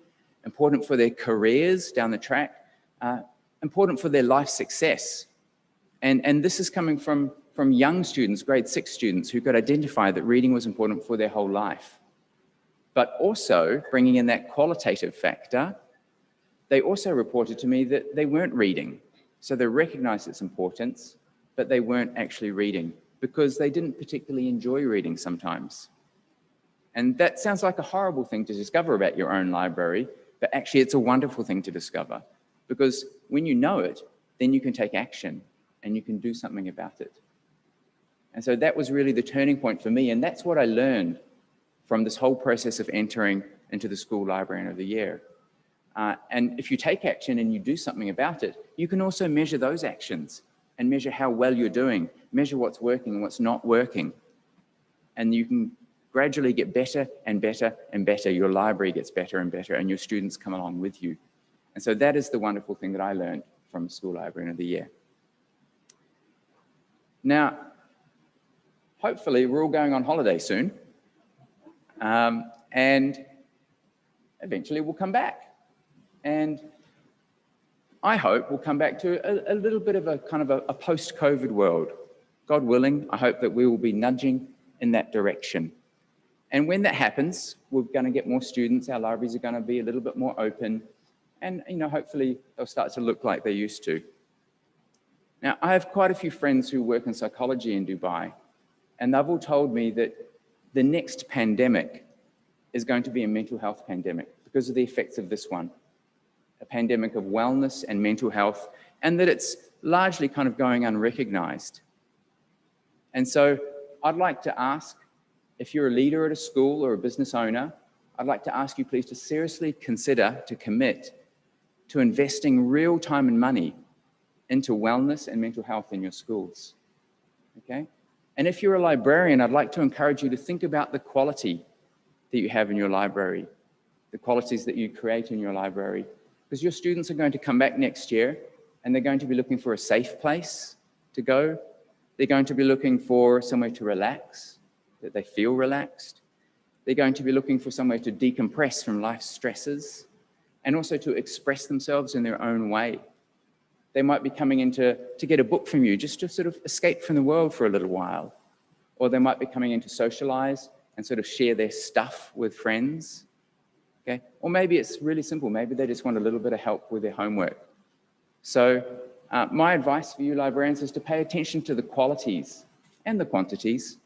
important for their careers down the track, important for their life success. And this is coming from young students, grade 6 students, who could identify that reading was important for their whole life. But also, bringing in that qualitative factor, they also reported to me that they weren't reading. So they recognized its importance, but they weren't actually reading because they didn't particularly enjoy reading sometimes. And that sounds like a horrible thing to discover about your own library, but actually it's a wonderful thing to discover, because when you know it, then you can take action and you can do something about it. And so that was really the turning point for me, and that's what I learned from this whole process of entering into the School Librarian of the Year. And if you take action and you do something about it, you can also measure those actions and measure how well you're doing, measure what's working and what's not working. And you can gradually get better and better and better. Your library gets better and better, and your students come along with you. And so that is the wonderful thing that I learned from School Librarian of the Year. Now, hopefully we're all going on holiday soon. And eventually we'll come back. And I hope we'll come back to a little bit of a kind of a post-COVID world. God willing, I hope that we will be nudging in that direction. And when that happens, we're going to get more students, our libraries are going to be a little bit more open, and hopefully they'll start to look like they used to. Now, I have quite a few friends who work in psychology in Dubai, and they've all told me that the next pandemic is going to be a mental health pandemic because of the effects of this one, a pandemic of wellness and mental health, and that it's largely kind of going unrecognized. And so I'd like to ask, if you're a leader at a school or a business owner, I'd like to ask you please to seriously consider, to commit to investing real time and money into wellness and mental health in your schools, okay? And if you're a librarian, I'd like to encourage you to think about the quality that you have in your library, the qualities that you create in your library, because your students are going to come back next year and they're going to be looking for a safe place to go. They're going to be looking for somewhere to relax, that they feel relaxed. They're going to be looking for somewhere to decompress from life's stresses and also to express themselves in their own way. They might be coming in to get a book from you, just to sort of escape from the world for a little while. Or they might be coming in to socialize and sort of share their stuff with friends. Okay? Or maybe it's really simple. Maybe they just want a little bit of help with their homework. So my advice for you librarians is to pay attention to the qualities and the quantities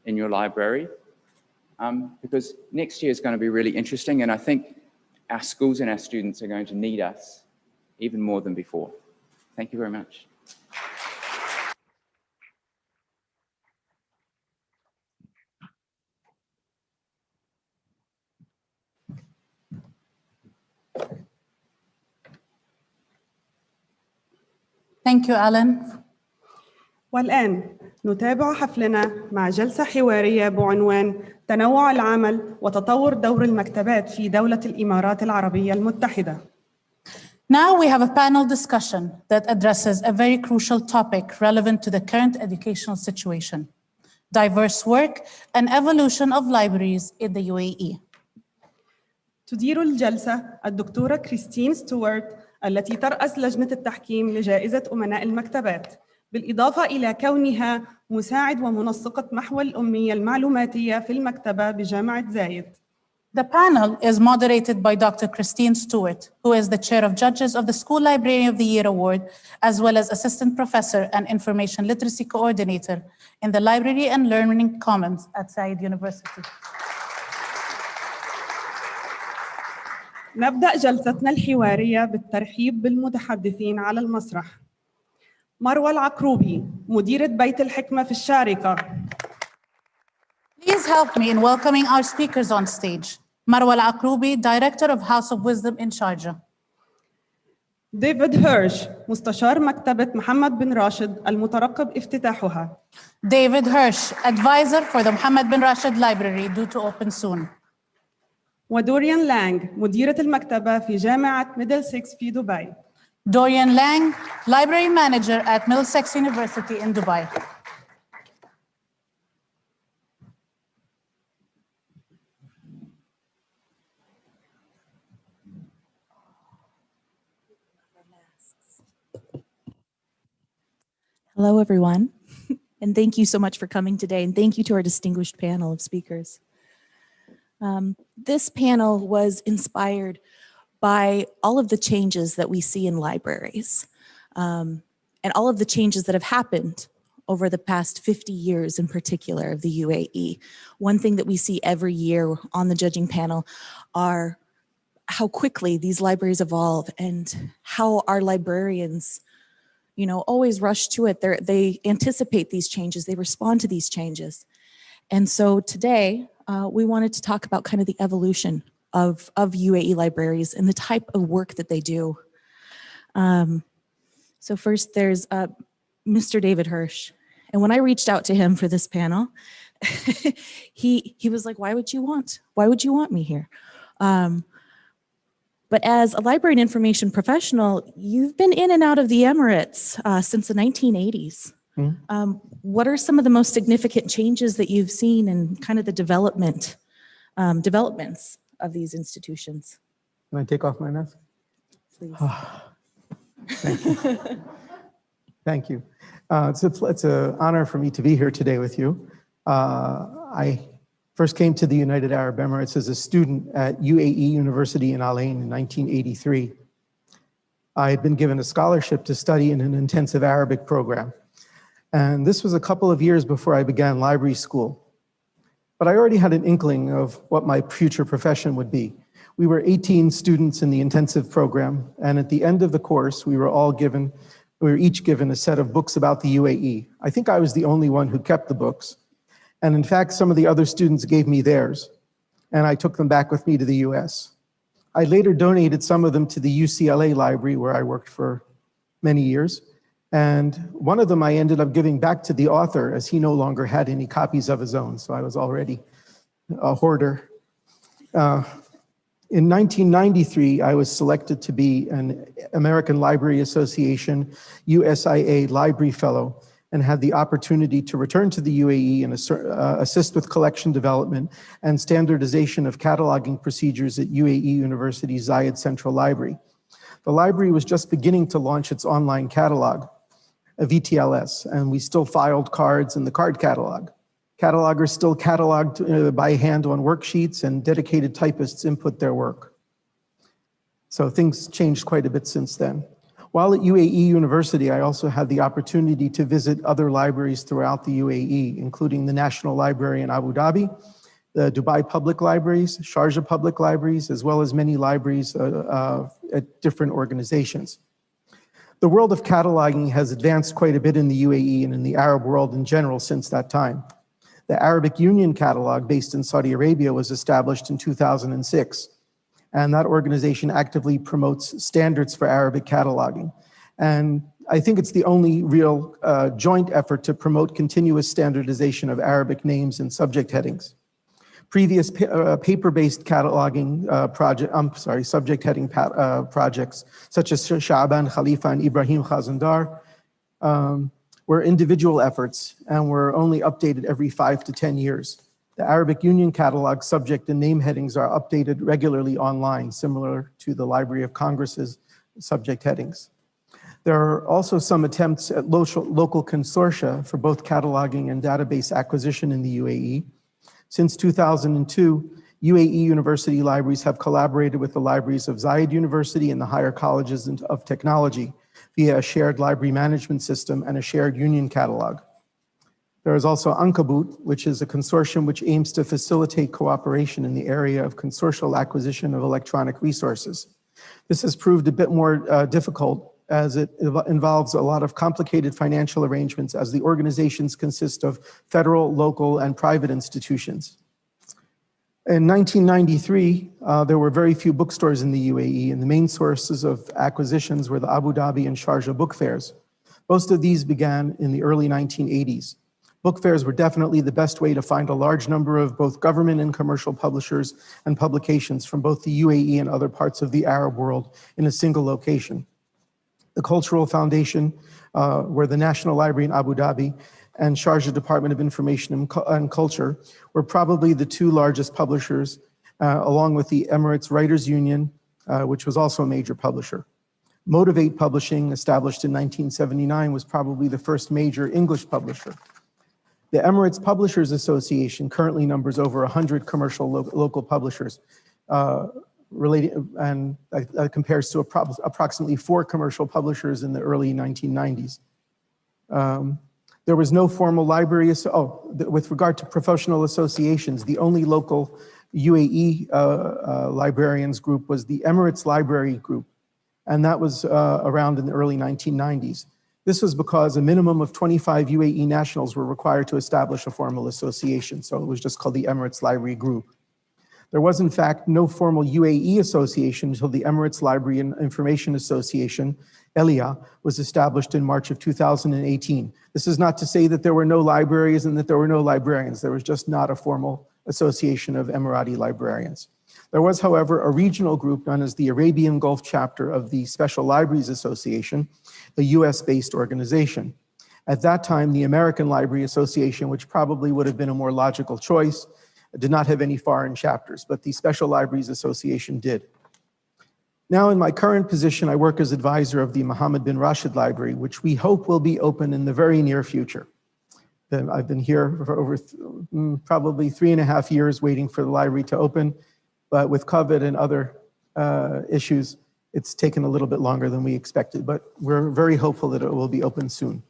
in your library, because next year is going to be really interesting, and I think our schools and our students are going to need us even more than before. Thank you very much. Thank you, Alan. والآن نتابع حفلنا مع جلسة حوارية بعنوان تنوع العمل وتطور دور المكتبات في دولة الإمارات العربية المتحدة. Now we have a panel discussion that addresses a very crucial topic relevant to the current educational situation: diverse work and evolution of libraries in the UAE. تدير الجلسة الدكتورة كريستين ستوارت التي ترأس لجنة التحكيم لجائزة أمناء المكتبات، بالإضافة إلى كونها مساعد ومنسقة محور الأمية المعلوماتية في المكتبة بجامعة زايد. The panel is moderated by Dr. Christine Stewart, who is the chair of judges of the School Librarian of the Year Award, as well as assistant professor and information literacy coordinator in the Library and Learning Commons at Said University. نبدأ جلستنا الحوارية بالترحيب بالمتحدثين على المسرح. مروى العقروبي، مديرة بيت الحكمة في الشارقة. Please help me in welcoming our speakers on stage. Marwa Al-Akroubi, Director of House of Wisdom in Sharjah. ديفيد هيرش، مستشار مكتبة محمد بن راشد المترقب افتتاحها. David Hirsch, Advisor for the Mohammed bin Rashid Library, due to open soon. ودوريان لانغ، مديرة المكتبة في جامعة ميدلسكس في دبي. Dorian Lang, Library Manager at Middlesex University in Dubai. Hello, everyone, and thank you so much for coming today, and thank you to our distinguished panel of speakers. This panel was inspired by all of the changes that we see in libraries, and all of the changes that have happened over the past 50 years in particular of the UAE. One thing that we see every year on the judging panel are how quickly these libraries evolve and how our librarians always rush to it. They anticipate these changes, they respond to these changes. And so today, we wanted to talk about kind of the evolution of UAE libraries and the type of work that they do. So first there's Mr. David Hirsch. And when I reached out to him for this panel, he was like, why would you want me here? But as a library and information professional, you've been in and out of the Emirates since the 1980s. Mm-hmm. What are some of the most significant changes that you've seen in kind of the developments of these institutions? Can I take off my mask? Please. Thank you. Thank you. It's an honor for me to be here today with you. I first came to the United Arab Emirates as a student at UAE University in Al Ain in 1983. I had been given a scholarship to study in an intensive Arabic program. And this was a couple of years before I began library school. But I already had an inkling of what my future profession would be. We were 18 students in the intensive program, and at the end of the course, we were each given a set of books about the UAE. I think I was the only one who kept the books. And in fact, some of the other students gave me theirs, and I took them back with me to the US. I later donated some of them to the UCLA library, where I worked for many years. And one of them I ended up giving back to the author, as he no longer had any copies of his own, so I was already a hoarder. In 1993, I was selected to be an American Library Association USIA Library Fellow and had the opportunity to return to the UAE and assist with collection development and standardization of cataloging procedures at UAE University Zayed Central Library. The library was just beginning to launch its online catalog, a VTLS, and we still filed cards in the card catalog. Catalogers still cataloged by hand on worksheets, and dedicated typists input their work. So things changed quite a bit since then. While at UAE University, I also had the opportunity to visit other libraries throughout the UAE, including the National Library in Abu Dhabi, the Dubai Public Libraries, Sharjah Public Libraries, as well as many libraries at different organizations. The world of cataloging has advanced quite a bit in the UAE and in the Arab world in general since that time. The Arabic Union Catalog, based in Saudi Arabia, was established in 2006. And that organization actively promotes standards for Arabic cataloging. And I think it's the only real joint effort to promote continuous standardization of Arabic names and subject headings. Previous paper-based cataloging subject heading projects, such as Sha'ban Khalifa and Ibrahim Khazandar, were individual efforts and were only updated every 5 to 10 years. The Arabic Union Catalog subject and name headings are updated regularly online, similar to the Library of Congress's subject headings. There are also some attempts at local consortia for both cataloging and database acquisition in the UAE. Since 2002, UAE University libraries have collaborated with the libraries of Zayed University and the higher colleges of technology via a shared library management system and a shared union catalog. There is also Ankabut, which is a consortium which aims to facilitate cooperation in the area of consortial acquisition of electronic resources. This has proved a bit more difficult as it involves a lot of complicated financial arrangements as the organizations consist of federal, local, and private institutions. In 1993, there were very few bookstores in the UAE, and the main sources of acquisitions were the Abu Dhabi and Sharjah book fairs. Most of these began in the early 1980s. Book fairs were definitely the best way to find a large number of both government and commercial publishers and publications from both the UAE and other parts of the Arab world in a single location. The Cultural Foundation, where the National Library in Abu Dhabi and Sharjah Department of Information and Culture were probably the two largest publishers, along with the Emirates Writers Union, which was also a major publisher. Motivate Publishing, established in 1979, was probably the first major English publisher. The Emirates Publishers Association currently numbers over 100 commercial local publishers, and that compares to approximately 4 commercial publishers in the early 1990s. There was no formal library. With regard to professional associations, the only local UAE librarians group was the Emirates Library Group, and that was around in the early 1990s. This was because a minimum of 25 UAE nationals were required to establish a formal association, so it was just called the Emirates Library Group. There was, in fact, no formal UAE association until the Emirates Library and Information Association, ELIA, was established in March of 2018. This is not to say that there were no libraries and that there were no librarians. There was just not a formal association of Emirati librarians. There was, however, a regional group known as the Arabian Gulf chapter of the Special Libraries Association, a US-based organization. At that time, the American Library Association, which probably would have been a more logical choice, did not have any foreign chapters, but the Special Libraries Association did. Now, in my current position, I work as advisor of the Mohammed bin Rashid Library, which we hope will be open in the very near future. I've been here for over probably 3.5 years waiting for the library to open, but with COVID and other issues, it's taken a little bit longer than we expected, but we're very hopeful that it will be open soon.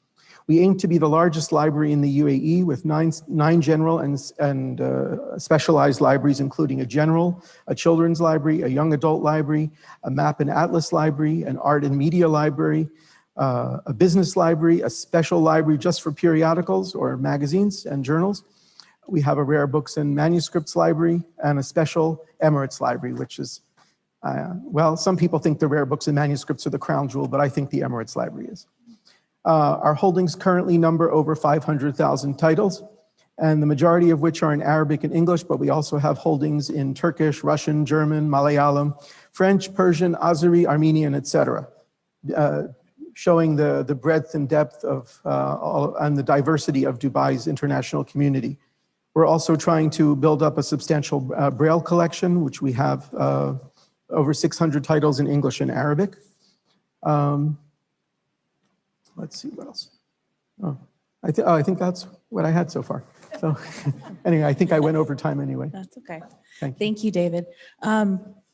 We aim to be the largest library in the UAE with nine general and specialized libraries, including a general, a children's library, a young adult library, a map and atlas library, an art and media library, a business library, a special library just for periodicals or magazines and journals. We have a rare books and manuscripts library and a special Emirates library, which is, well, some people think the rare books and manuscripts are the crown jewel, but I think the Emirates library is. Our holdings currently number over 500,000 titles, and the majority of which are in Arabic and English, but we also have holdings in Turkish, Russian, German, Malayalam, French, Persian, Azeri, Armenian, etc., showing the breadth and depth of and the diversity of Dubai's international community. We're also trying to build up a substantial Braille collection, which we have over 600 titles in English and Arabic. Let's see what else. Oh, I think that's what I had so far. So anyway, I think I went over time anyway. That's okay. Thank you. David.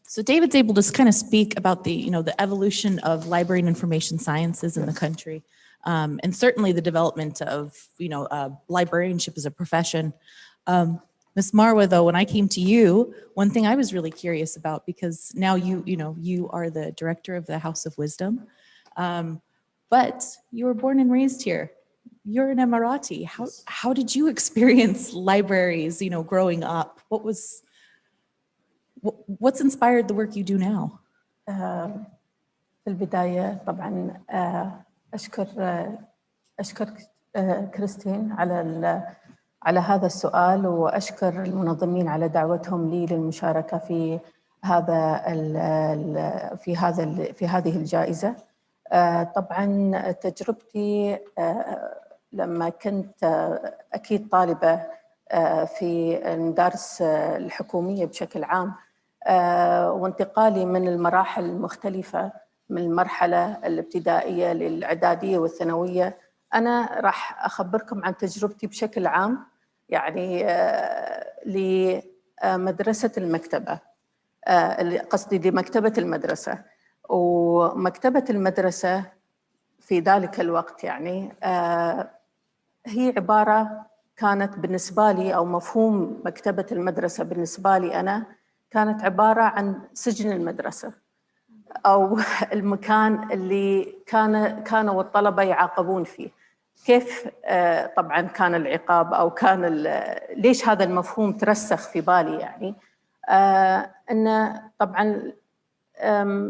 So David's able to kind of speak about the, the evolution of library and information sciences in the country, and certainly the development of, librarianship as a profession. Ms. Marwa, though, when I came to you, one thing I was really curious about, because now you are the director of the House of Wisdom, but you were born and raised here. You're an Emirati. How did you experience libraries, growing up? What's inspired the work you do now? في البداية طبعا أشكر كريستين على هذا السؤال، وأشكر المنظمين على دعوتهم لي للمشاركة في هذه الجائزة. طبعا تجربتي لما كنت أكيد طالبة في المدارس الحكومية بشكل عام، وانتقالي من المراحل المختلفة من المرحلة الابتدائية للإعدادية والثانوية، أنا راح أخبركم عن تجربتي بشكل عام، يعني لمدرسة المكتبة، قصدي لمكتبة المدرسة. ومكتبة المدرسة في ذلك الوقت يعني هي عبارة كانت بالنسبة لي، أو مفهوم مكتبة المدرسة بالنسبة لي أنا كانت عبارة عن سجن المدرسة، أو المكان اللي كانوا الطلبة يعاقبون فيه. كيف طبعا كان العقاب، أو ليش هذا المفهوم ترسخ في بالي؟ يعني أن طبعا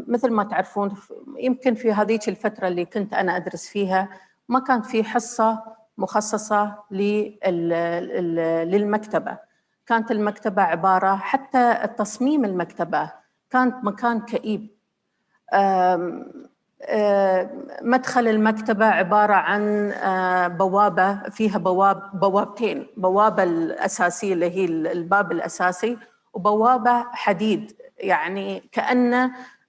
مثل ما تعرفون، يمكن في هذيك الفترة اللي كنت أنا أدرس فيها ما كان في حصة مخصصة للمكتبة. كانت المكتبة عبارة، حتى تصميم المكتبة كانت مكان كئيب. مدخل المكتبة عبارة عن بوابة فيها بوابتين، بوابة الأساسية اللي هي الباب الأساسي، وبوابة حديد، يعني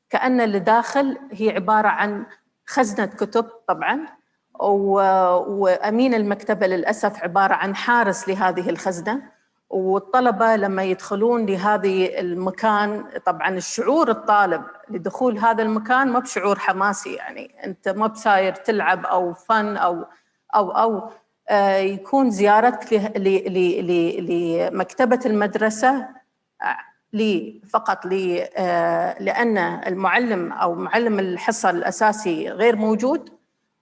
كأن اللي داخل هي عبارة عن خزنة كتب طبعاً، وأمين المكتبة للأسف عبارة عن حارس لهذه الخزنة. والطلبة لما يدخلون لهذه المكان، طبعاً الشعور الطالب لدخول هذا المكان ما بشعور حماسي، يعني أنت ما بساير تلعب أو فن أو يكون زيارتك لمكتبة المدرسة فقط لأن المعلم أو معلم الحصة الأساسي غير موجود،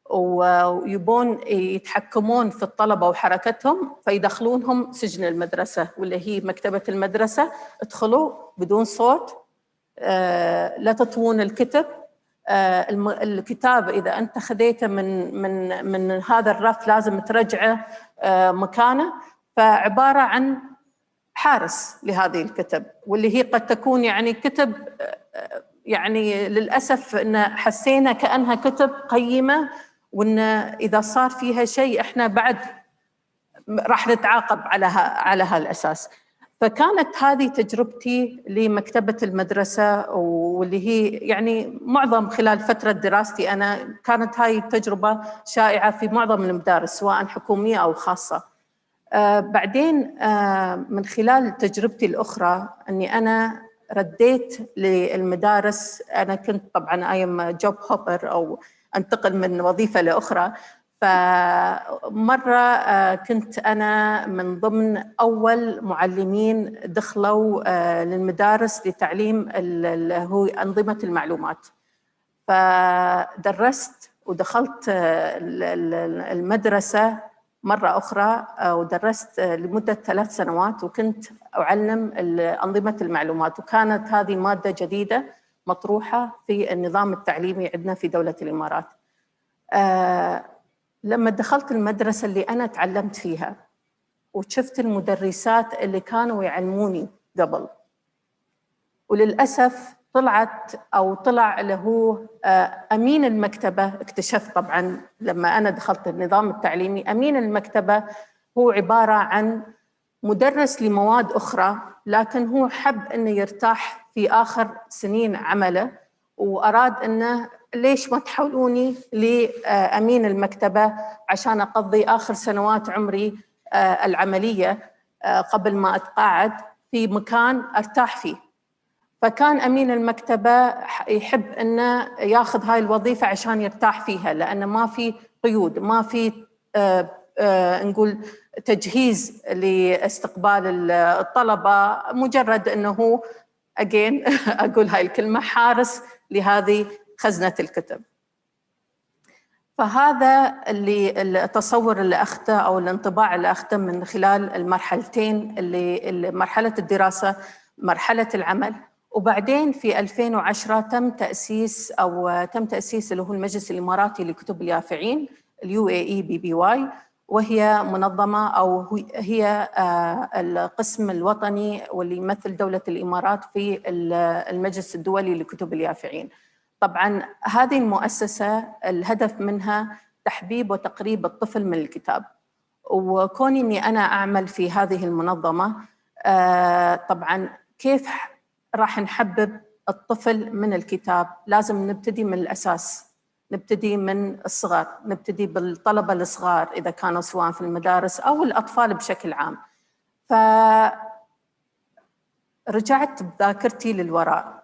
ويبون يتحكمون في الطلبة وحركتهم، فيدخلونهم سجن المدرسة، واللي هي مكتبة المدرسة. ادخلوا بدون صوت، لا تطوون الكتب. الكتاب إذا أنت خذيته من هذا الرف لازم ترجعه مكانه. فعبارة عن حارس لهذه الكتب، واللي هي قد تكون يعني كتب، يعني للأسف إن حسينا كأنها كتب قيمة، وإن إذا صار فيها شيء إحنا بعد راح نتعاقب على هالأساس. فكانت هذه تجربتي لمكتبة المدرسة، واللي هي يعني معظم خلال فترة دراستي أنا كانت هاي التجربة شائعة في معظم المدارس سواء حكومية أو خاصة. بعدين من خلال تجربتي الأخرى أني أنا رديت للمدارس. أنا كنت طبعاً أيام جوب هوبر، أو أنتقل من وظيفة لأخرى. فمرة كنت أنا من ضمن أول معلمين دخلوا للمدارس لتعليم هو أنظمة المعلومات. فدرست ودخلت المدرسة مرة أخرى، ودرست لمدة 3 سنوات، وكنت أعلم أنظمة المعلومات. وكانت هذه مادة جديدة مطروحة في النظام التعليمي عندنا في دولة الإمارات. لما دخلت المدرسة اللي أنا تعلمت فيها، وشفت المدرسات اللي كانوا يعلموني قبل. وللأسف طلع اللي هو أمين المكتبة. اكتشفت طبعاً لما أنا دخلت النظام التعليمي أمين المكتبة هو عبارة عن مدرس لمواد أخرى، لكن هو حب أنه يرتاح في آخر سنين عمله، وأراد أنه ليش ما تحولوني لأمين المكتبة عشان أقضي آخر سنوات عمري العملية قبل ما أتقاعد في مكان أرتاح فيه. فكان أمين المكتبة يحب أنه ياخذ هاي الوظيفة عشان يرتاح فيها، لأنه ما في قيود، ما في نقول تجهيز لاستقبال الطلبة، مجرد أنه again أقول هاي الكلمة حارس لهذه خزنة الكتب. فهذا التصور اللي أخذته أو الانطباع اللي أخذته من خلال المرحلتين اللي مرحلة الدراسة مرحلة العمل. وبعدين في 2010 تم تأسيس اللي هو المجلس الإماراتي لكتب اليافعين UAE BBY، وهي منظمة أو هي القسم الوطني واللي يمثل دولة الإمارات في المجلس الدولي لكتب اليافعين. طبعاً هذه المؤسسة الهدف منها تحبيب وتقريب الطفل من الكتاب، وكوني أني أنا أعمل في هذه المنظمة طبعاً كيف راح نحبب الطفل من الكتاب؟ لازم نبتدي من الأساس، نبتدي من الصغر، نبتدي بالطلبة الصغار إذا كانوا سواء في المدارس أو الأطفال بشكل عام. فرجعت بذاكرتي للوراء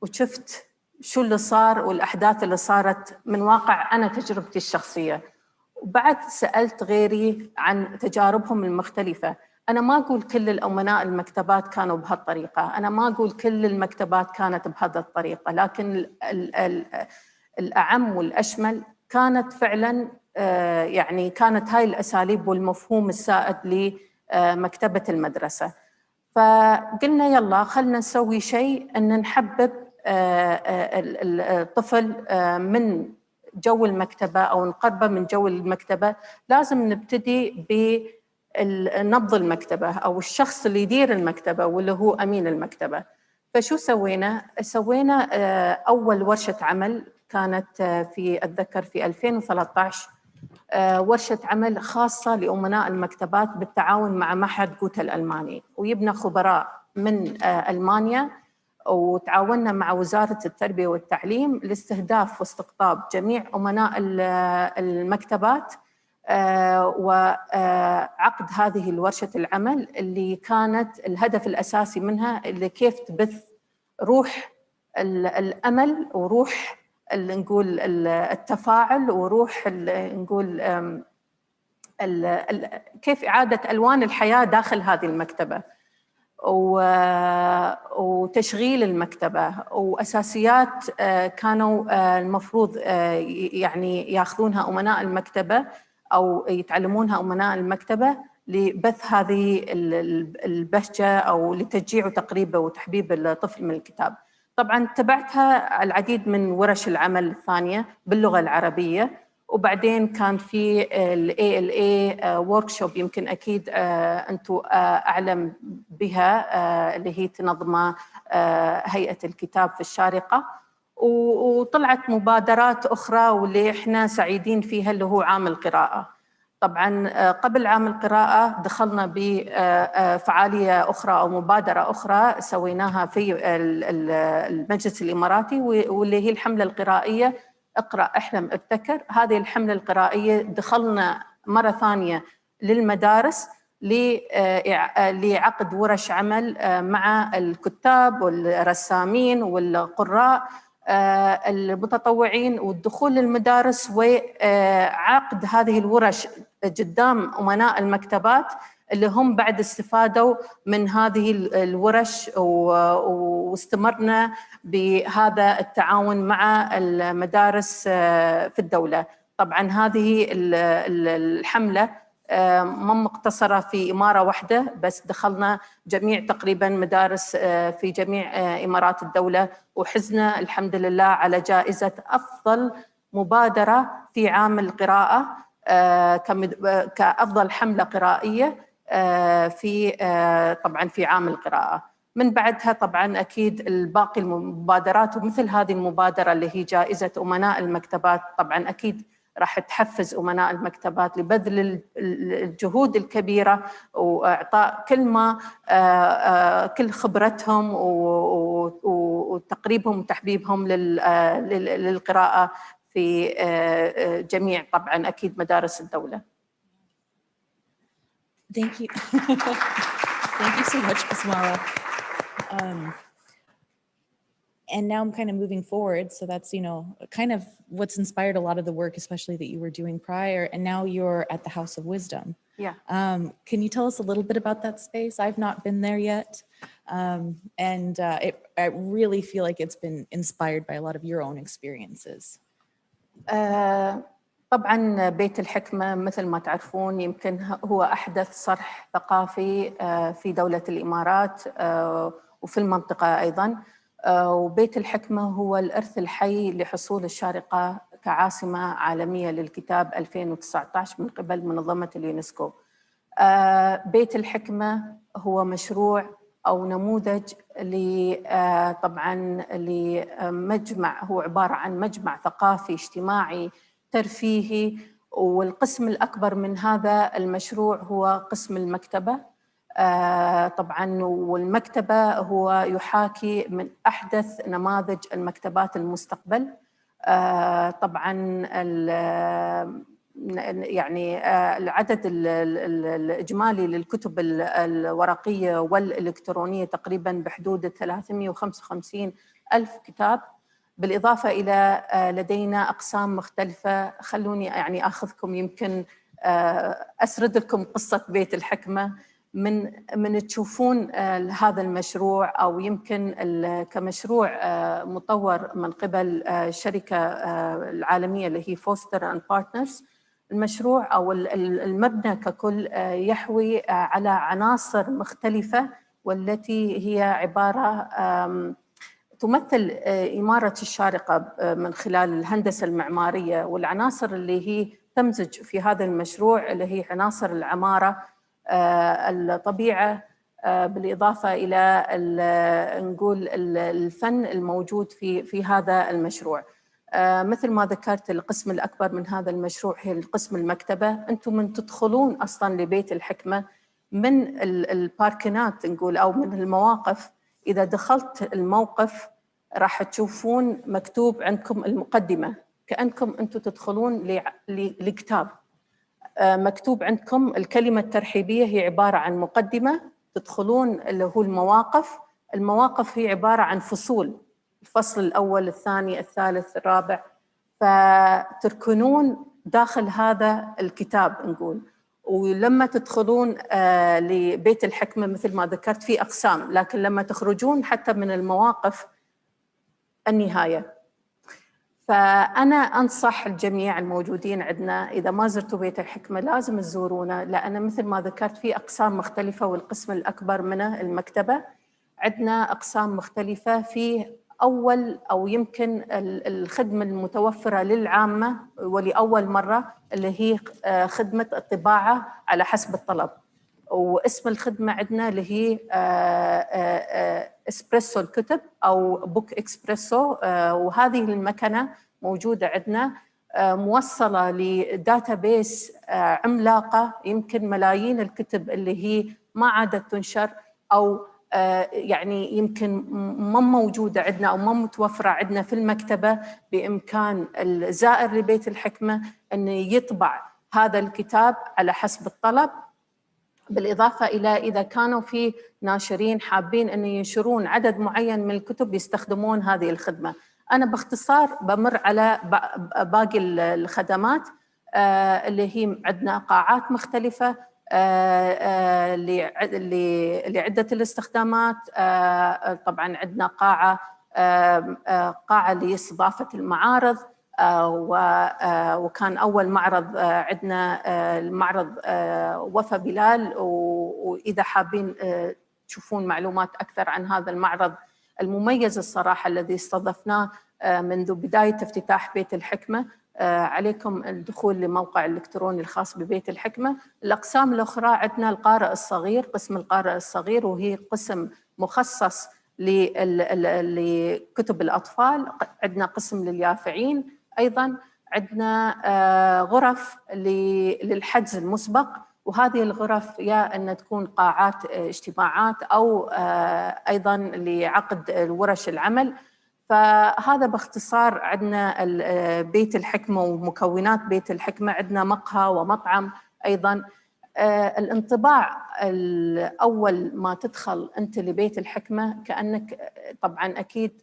وشفت شو اللي صار والأحداث اللي صارت من واقع أنا تجربتي الشخصية، وبعد سألت غيري عن تجاربهم المختلفة. أنا ما أقول كل الأمناء المكتبات كانوا بهالطريقة، أنا ما أقول كل المكتبات كانت بهذا الطريقة، لكن الأعم والأشمل كانت فعلاً يعني كانت هاي الأساليب والمفهوم السائد لمكتبة المدرسة. فقلنا يلا خلنا نسوي شيء أن نحبب الطفل من جو المكتبة أو نقربه من جو المكتبة. لازم نبتدي بنبض المكتبة أو الشخص اللي يدير المكتبة واللي هو أمين المكتبة. فشو سوينا؟ سوينا أول ورشة عمل كانت أتذكر في 2013، ورشة عمل خاصة لأمناء المكتبات بالتعاون مع معهد جوتا الألماني، ويبنى خبراء من ألمانيا، وتعاوننا مع وزارة التربية والتعليم لاستهداف واستقطاب جميع أمناء المكتبات وعقد هذه الورشة العمل اللي كانت الهدف الأساسي منها اللي كيف تبث روح الأمل وروح نقول التفاعل وروح نقول كيف إعادة ألوان الحياة داخل هذه المكتبة وتشغيل المكتبة وأساسيات كانوا المفروض يعني يأخذونها أمناء المكتبة أو يتعلمونها أمناء المكتبة لبث هذه البهجة أو لتشجيع وتقريبه وتحبيب الطفل من الكتاب. طبعاً تبعتها العديد من ورش العمل الثانية باللغة العربية، وبعدين كان في ال ALA workshop يمكن أكيد أنتم أعلم بها اللي هي تنظمها هيئة الكتاب في الشارقة، وطلعت مبادرات أخرى واللي إحنا سعيدين فيها اللي هو عام القراءة. طبعاً قبل عام القراءة دخلنا بفعالية أخرى أو مبادرة أخرى سويناها في المجلس الإماراتي واللي هي الحملة القرائية اقرأ احلم ابتكر. هذه الحملة القرائية دخلنا مرة ثانية للمدارس لعقد ورش عمل مع الكتاب والرسامين والقراء المتطوعين والدخول للمدارس وعقد هذه الورش قدام أمناء المكتبات اللي هم بعد استفادوا من هذه الورش، واستمرنا بهذا التعاون مع المدارس في الدولة. طبعاً هذه الحملة ما مقتصرة في إمارة واحدة، بس دخلنا جميع تقريباً مدارس في جميع إمارات الدولة، وحزنا الحمد لله على جائزة أفضل مبادرة في عام القراءة كأفضل حملة قرائية في طبعا في عام القراءة. من بعدها طبعا أكيد الباقي المبادرات، ومثل هذه المبادرة اللي هي جائزة أمناء المكتبات، طبعا أكيد راح تحفز أمناء المكتبات لبذل الجهود الكبيرة وإعطاء كل خبرتهم وتقريبهم وتحبيبهم للقراءة في جميع طبعا أكيد مدارس الدولة. Thank you. Thank you so much, Basmala. And now I'm kind of moving forward. So that's, kind of what's inspired a lot of the work, especially that you were doing prior. And now you're at the House of Wisdom. Yeah. Can you tell us a little bit about that space? I've not been there yet. I really feel like it's been inspired by a lot of your own experiences. طبعا بيت الحكمة مثل ما تعرفون يمكن هو أحدث صرح ثقافي في دولة الإمارات وفي المنطقة أيضاً. وبيت الحكمة هو الإرث الحي لحصول الشارقة كعاصمة عالمية للكتاب 2019 من قبل منظمة اليونسكو. بيت الحكمة هو مشروع أو نموذج طبعاً لمجمع، هو عبارة عن مجمع ثقافي اجتماعي ترفيهي، والقسم الأكبر من هذا المشروع هو قسم المكتبة. طبعاً والمكتبة هو يحاكي من أحدث نماذج المكتبات المستقبل. طبعاً يعني العدد الإجمالي للكتب الورقية والإلكترونية تقريباً بحدود 355 ألف كتاب، بالإضافة إلى لدينا أقسام مختلفة. خلوني يعني أخذكم يمكن أسرد لكم قصة بيت الحكمة من تشوفون هذا المشروع، أو يمكن كمشروع مطور من قبل الشركة العالمية اللي هي فوستر أند بارتنرز. المشروع أو المبنى ككل يحوي على عناصر مختلفة، والتي هي عبارة تمثل إمارة الشارقة من خلال الهندسة المعمارية. والعناصر اللي هي تمزج في هذا المشروع اللي هي عناصر العمارة، الطبيعة، بالإضافة إلى نقول الفن الموجود في هذا المشروع. مثل ما ذكرت القسم الأكبر من هذا المشروع هي القسم المكتبة. أنتم من تدخلون أصلاً لبيت الحكمة من الباركنات نقول أو من المواقف، إذا دخلت الموقف راح تشوفون مكتوب عندكم المقدمة، كأنكم أنتم تدخلون لكتاب. مكتوب عندكم الكلمة الترحيبية هي عبارة عن مقدمة، تدخلون اللي هو المواقف هي عبارة عن فصول، الفصل الأول الثاني الثالث الرابع، فتركنون داخل هذا الكتاب نقول. ولما تدخلون لبيت الحكمة مثل ما ذكرت في أقسام، لكن لما تخرجون حتى من المواقف النهاية. فأنا أنصح الجميع الموجودين عندنا إذا ما زرتوا بيت الحكمة لازم تزورونه، لأن مثل ما ذكرت في أقسام مختلفة، والقسم الأكبر منه المكتبة. عندنا أقسام مختلفة في أول أو يمكن الخدمة المتوفرة للعامة ولأول مرة اللي هي خدمة الطباعة على حسب الطلب. واسم الخدمة عندنا اللي هي إسبريسو الكتب أو بوك إكسبريسو. وهذه المكنة موجودة عندنا موصلة لداتابيس عملاقة، يمكن ملايين الكتب اللي هي ما عادت تنشر أو يعني يمكن ما موجودة عندنا أو ما متوفرة عندنا في المكتبة. بإمكان الزائر لبيت الحكمة أن يطبع هذا الكتاب على حسب الطلب، بالإضافة إلى إذا كانوا في ناشرين حابين أن ينشرون عدد معين من الكتب يستخدمون هذه الخدمة. أنا باختصار بمر على باقي الخدمات اللي هي عندنا قاعات مختلفة لعدة الاستخدامات. طبعاً عندنا قاعة لاستضافة المعارض، وكان أول معرض عندنا المعرض وفا بلال. وإذا حابين تشوفون معلومات أكثر عن هذا المعرض المميز الصراحة الذي استضفناه منذ بداية افتتاح بيت الحكمة، عليكم الدخول لموقع الإلكتروني الخاص ببيت الحكمة. الأقسام الأخرى عندنا القارئ الصغير، قسم القارئ الصغير، وهي قسم مخصص لكتب الأطفال. عندنا قسم لليافعين، أيضاً عندنا غرف للحجز المسبق، وهذه الغرف يا أن تكون قاعات اجتماعات أو أيضاً لعقد ورش العمل. فهذا باختصار عندنا بيت الحكمة ومكونات بيت الحكمة. عندنا مقهى ومطعم أيضاً. الانطباع الأول ما تدخل أنت لبيت الحكمة كأنك طبعاً أكيد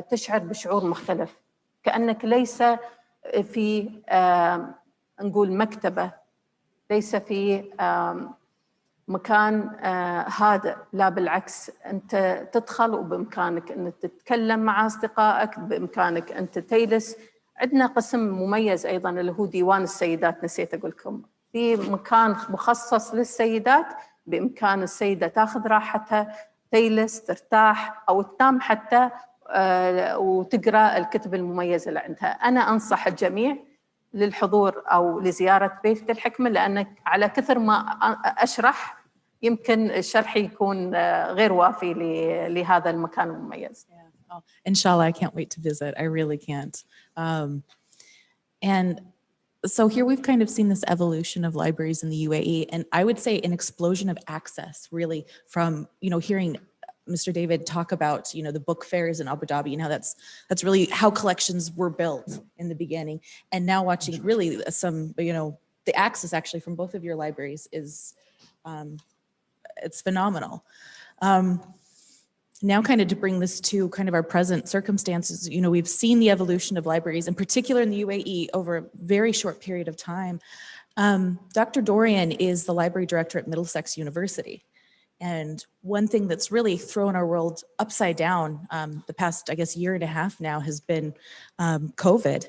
تشعر بشعور مختلف، كأنك ليس في نقول مكتبة، ليس في مكان هادئ، لا بالعكس، أنت تدخل وبإمكانك أن تتكلم مع أصدقائك، بإمكانك أن تجلس. عندنا قسم مميز أيضاً اللي هو ديوان السيدات، نسيت أقول لكم، في مكان مخصص للسيدات، بإمكان السيدة تاخذ راحتها، تجلس، ترتاح، أو تنام حتى وتقرأ الكتب المميزة اللي عندها. أنا أنصح الجميع للحضور أو لزيارة بيت الحكمة، لأنك على كثر ما أشرح يمكن الشرح يكون غير وافي لهذا المكان المميز. Inshallah, I can't wait to visit. I really can't. And so here we've kind of seen this evolution of libraries in the UAE, and I would say an explosion of access, really, from hearing Mr. David talk about the book fairs in Abu Dhabi and how that's really how collections were built in the beginning, and now watching really some the access actually from both of your libraries is it's phenomenal. Now kind of to bring this to kind of our present circumstances, we've seen the evolution of libraries, in particular in the UAE, over a very short period of time. Dr. Dorian is the library director at Middlesex University. And one thing that's really thrown our world upside down the past, I guess, year and a half now has been COVID.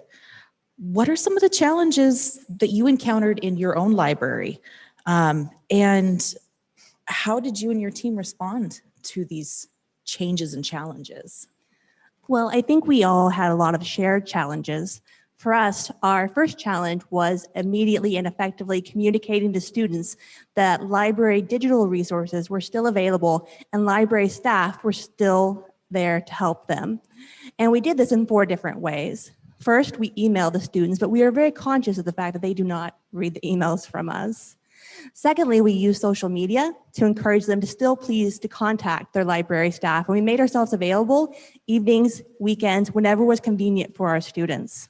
What are some of the challenges that you encountered in your own library? And how did you and your team respond to these changes and challenges? Well, I think we all had a lot of shared challenges. For us, our first challenge was immediately and effectively communicating to students that library digital resources were still available and library staff were still there to help them. And we did this in 4 different ways. First, we emailed the students, but we are very conscious of the fact that they do not read the emails from us. Secondly, we use social media to encourage them to still please to contact their library staff. And we made ourselves available evenings, weekends, whenever was convenient for our students.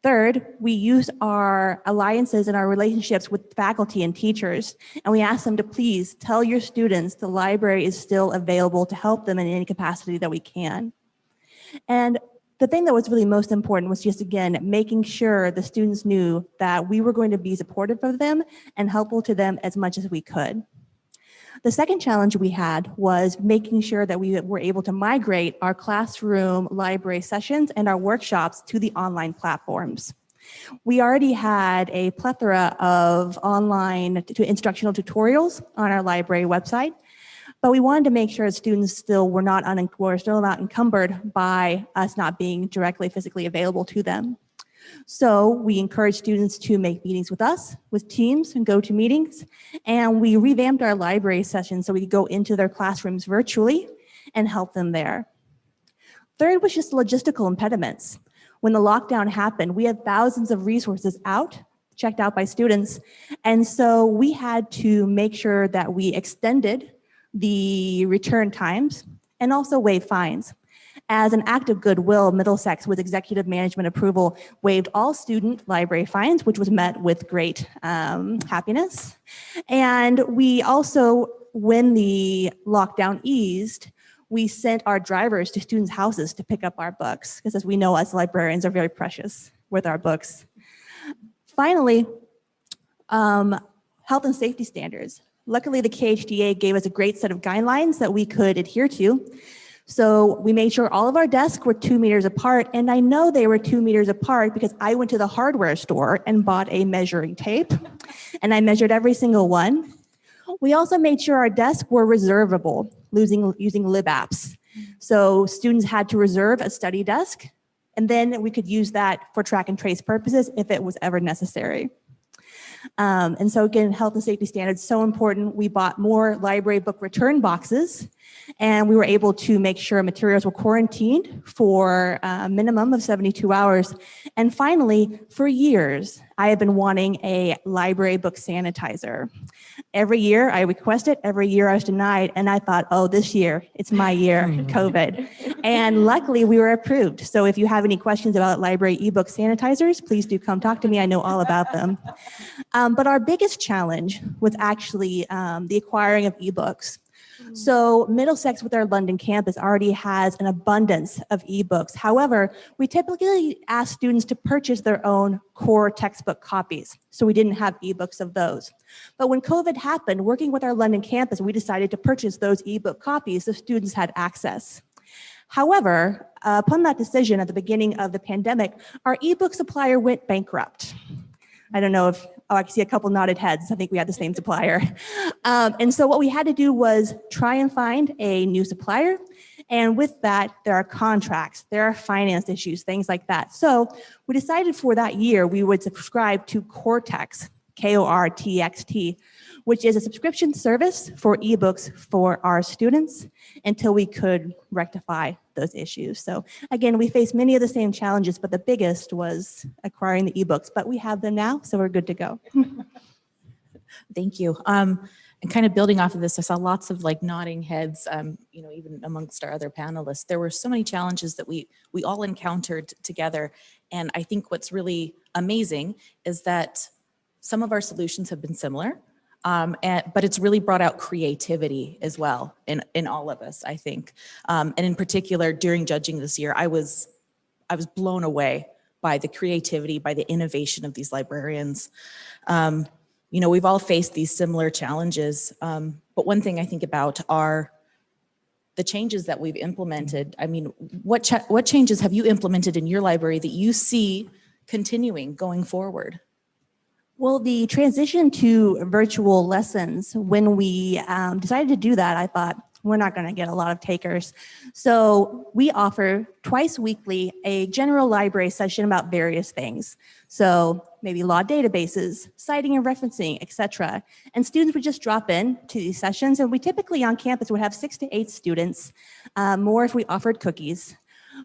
Third, we used our alliances and our relationships with faculty and teachers, and we asked them to please tell your students the library is still available to help them in any capacity that we can. And the thing that was really most important was just, again, making sure the students knew that we were going to be supportive of them and helpful to them as much as we could. The second challenge we had was making sure that we were able to migrate our classroom library sessions and our workshops to the online platforms. We already had a plethora of online instructional tutorials on our library website, but we wanted to make sure students still were still not encumbered by us not being directly physically available to them. So we encourage students to make meetings with us, with teams, and go to meetings. And we revamped our library sessions so we could go into their classrooms virtually and help them there. Third was just logistical impediments. When the lockdown happened, we had thousands of resources checked out by students. And so we had to make sure that we extended the return times and also waive fines. As an act of goodwill, Middlesex, with executive management approval, waived all student library fines, which was met with great happiness. And we also, when the lockdown eased, we sent our drivers to students' houses to pick up our books, because as we know, us librarians are very precious with our books. Finally, health and safety standards. Luckily, the KHDA gave us a great set of guidelines that we could adhere to. So we made sure all of our desks were 2 meters apart, and I know they were 2 meters apart because I went to the hardware store and bought a measuring tape, and I measured every single one. We also made sure our desks were reservable using lib apps. So students had to reserve a study desk And then we could use that for track and trace purposes if it was ever necessary. And so again, health and safety standards, so important. We bought more library book return boxes, and we were able to make sure materials were quarantined for a minimum of 72 hours. And finally, for years, I have been wanting a library book sanitizer. Every year I request it, every year I was denied, and I thought, oh, this year, it's my year, COVID. And luckily we were approved. So if you have any questions about library ebook sanitizers, please do come talk to me. I know all about them. But our biggest challenge was actually the acquiring of ebooks. So Middlesex with our London campus already has an abundance of ebooks. However, we typically ask students to purchase their own core textbook copies. So we didn't have ebooks of those. But when COVID happened, working with our London campus, we decided to purchase those ebook copies so students had access. However, upon that decision at the beginning of the pandemic, our ebook supplier went bankrupt. I don't know if, oh, I can see a couple nodded heads. I think we had the same supplier. And so what we had to do was try and find a new supplier. And with that, there are contracts, there are finance issues, things like that. So we decided for that year, we would subscribe to Cortex, Kortxt, which is a subscription service for ebooks for our students until we could rectify those issues. So again, we face many of the same challenges, but the biggest was acquiring the ebooks, but we have them now, so we're good to go. Thank you. And kind of building off of this, I saw lots of like nodding heads, you know, even amongst our other panelists. There were so many challenges that we all encountered together. And I think what's really amazing is that some of our solutions have been similar, but it's really brought out creativity as well in all of us, I think. And in particular, during judging this year, I was blown away by the creativity, by the innovation of these librarians. You know, we've all faced these similar challenges, but one thing I think about are the changes that we've implemented. I mean, what changes have you implemented in your library that you see continuing going forward? Well, the transition to virtual lessons, when we decided to do that, I thought, we're not going to get a lot of takers. So we offer twice weekly a general library session about various things. So maybe law databases, citing and referencing, etc. And students would just drop in to these sessions. And we typically on campus would have 6 to 8 students, more if we offered cookies.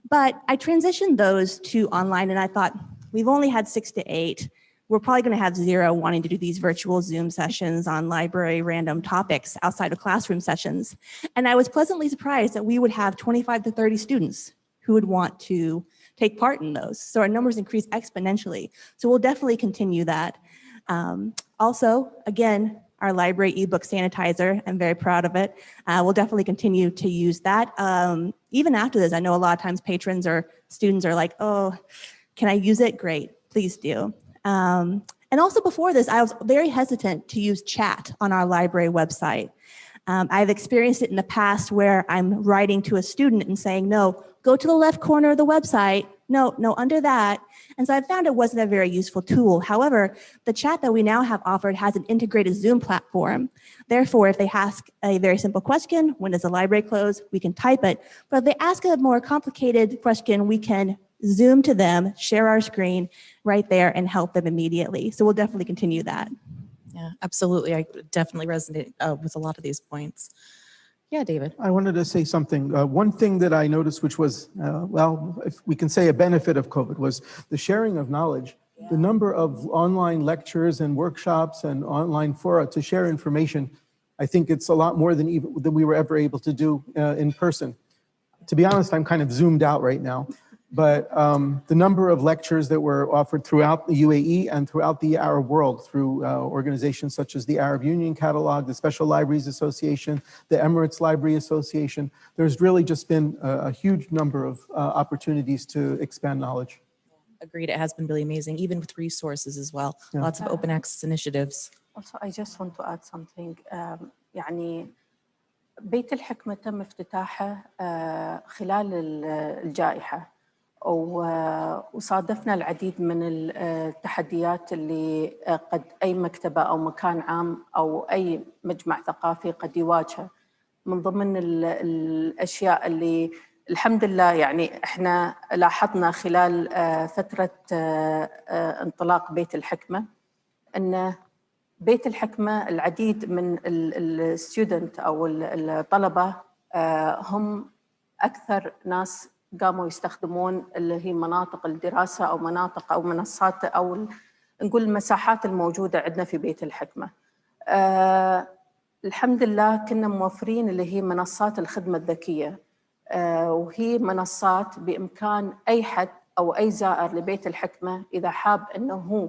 But I transitioned those to online and I thought, we've only had 6 to 8. We're probably going to have 0 wanting to do these virtual Zoom sessions on library random topics outside of classroom sessions. And I was pleasantly surprised that we would have 25 to 30 students who would want to take part in those. So our numbers increased exponentially. So we'll definitely continue that. Also, again, our library ebook sanitizer, I'm very proud of it. We'll definitely continue to use that. Even after this, I know a lot of times patrons or students are like, oh, can I use it? Great, please do. And also before this, I was very hesitant to use chat on our library website. I've experienced it in the past where I'm writing to a student and saying, no, go to the left corner of the website. No, under that. And so I found it wasn't a very useful tool. However, the chat that we now have offered has an integrated Zoom platform. Therefore, if they ask a very simple question, when does the library close? We can type it. But if they ask a more complicated question, we can Zoom to them, share our screen right there and help them immediately. So we'll definitely continue that. Yeah, absolutely. I definitely resonate with a lot of these points. Yeah, David. I wanted to say something. One thing that I noticed, which was, well, if we can say a benefit of COVID, was the sharing of knowledge. Yeah. The number of online lectures and workshops and online fora to share information, I think it's a lot more than we were ever able to do in person. To be honest, I'm kind of zoomed out right now. But the number of lectures that were offered throughout the UAE and throughout the Arab world through organizations such as the Arab Union Catalog, the Special Libraries Association, the Emirates Library Association, there's really just been a huge number of opportunities to expand knowledge. Agreed, it has been really amazing, even with resources as well. Yeah. Lots of open access initiatives. Also, I just want to add something. يعني بيت الحكمة تم افتتاحه خلال الجائحة. وصادفنا العديد من التحديات اللي قد أي مكتبة أو مكان عام أو أي مجمع ثقافي قد يواجهه. من ضمن الأشياء اللي الحمد لله يعني احنا لاحظنا خلال فترة انطلاق بيت الحكمة أن بيت الحكمة العديد من الستودنت أو الطلبة هم أكثر ناس قاموا يستخدمون اللي هي مناطق الدراسة أو مناطق أو منصات أو نقول المساحات الموجودة عندنا في بيت الحكمة. الحمد لله كنا موفرين اللي هي منصات الخدمة الذكية، وهي منصات بإمكان أي حد أو أي زائر لبيت الحكمة إذا حاب أنه هو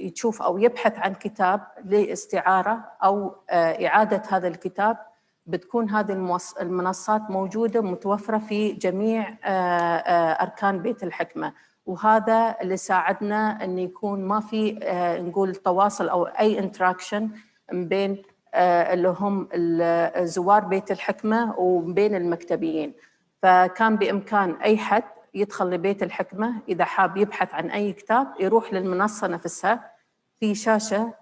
يشوف أو يبحث عن كتاب لاستعارة أو إعادة هذا الكتاب، بتكون هذه المنصات موجودة متوفرة في جميع أركان بيت الحكمة. وهذا اللي ساعدنا أن يكون ما في نقول تواصل أو أي انتراكشن بين اللي هم زوار بيت الحكمة وبين المكتبيين. فكان بإمكان أي حد يدخل لبيت الحكمة إذا حاب يبحث عن أي كتاب يروح للمنصة نفسها، في شاشة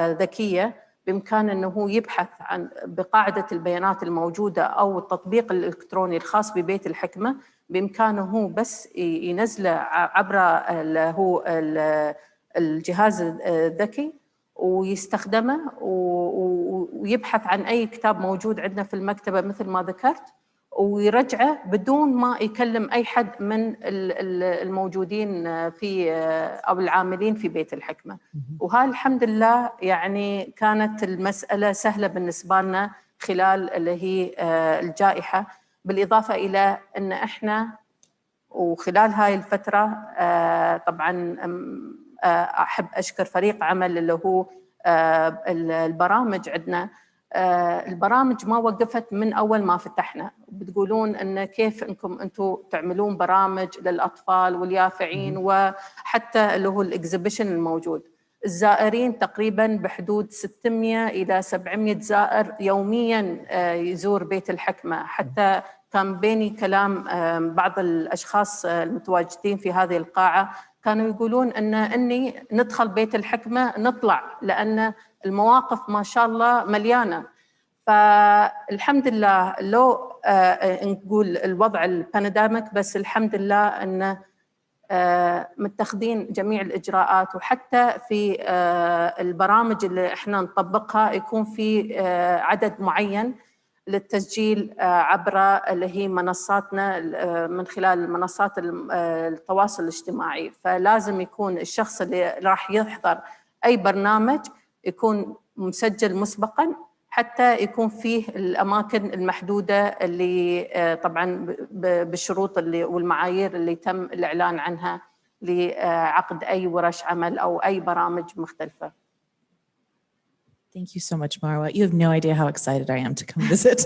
ذكية بإمكانه أنه هو يبحث عن بقاعدة البيانات الموجودة أو التطبيق الإلكتروني الخاص ببيت الحكمة، بإمكانه هو بس ينزله عبر هو الجهاز الذكي ويستخدمه ويبحث عن أي كتاب موجود عندنا في المكتبة مثل ما ذكرت، ويرجعه بدون ما يكلم أي حد من الموجودين في أو العاملين في بيت الحكمة. وهاي الحمد لله يعني كانت المسألة سهلة بالنسبة لنا خلال اللي هي الجائحة، بالإضافة إلى أن إحنا وخلال هاي الفترة طبعاً أحب أشكر فريق عمل اللي هو البرامج عندنا. البرامج ما وقفت من أول ما فتحنا، بتقولون أن كيف أنكم أنتم تعملون برامج للأطفال واليافعين وحتى اللي هو الإكزيبيشن الموجود. الزائرين تقريباً بحدود 600 إلى 700 زائر يومياً يزور بيت الحكمة. حتى كان بيني كلام بعض الأشخاص المتواجدين في هذه القاعة كانوا يقولون أني ندخل بيت الحكمة نطلع، لأن المواقف ما شاء الله مليانة. فالحمد لله لو نقول الوضع البانديميك، بس الحمد لله أن متخذين جميع الإجراءات، وحتى في البرامج اللي احنا نطبقها يكون في عدد معين للتسجيل عبر اللي هي منصاتنا من خلال منصات التواصل الاجتماعي. فلازم يكون الشخص اللي راح يحضر أي برنامج يكون مسجل مسبقاً، حتى يكون فيه الأماكن المحدودة اللي طبعاً بالشروط اللي والمعايير اللي تم الإعلان عنها لعقد أي ورش عمل أو أي برامج مختلفة. Thank you so much, Marwa. You have no idea how excited I am to come visit,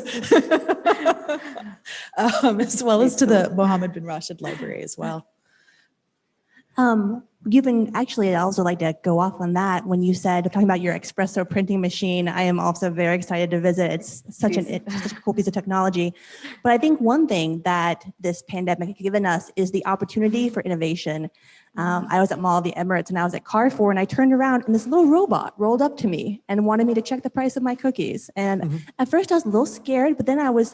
as well as to the Mohammed bin Rashid Library as well. Given, actually, I'd also like to go off on that. When you said, talking about your espresso printing machine, I am also very excited to visit. It's such a cool piece of technology. But I think one thing that this pandemic has given us is the opportunity for innovation. I was at Mall of the Emirates and I was at Carrefour, and I turned around and this little robot rolled up to me and wanted me to check the price of my cookies. And at first I was a little scared, but then I was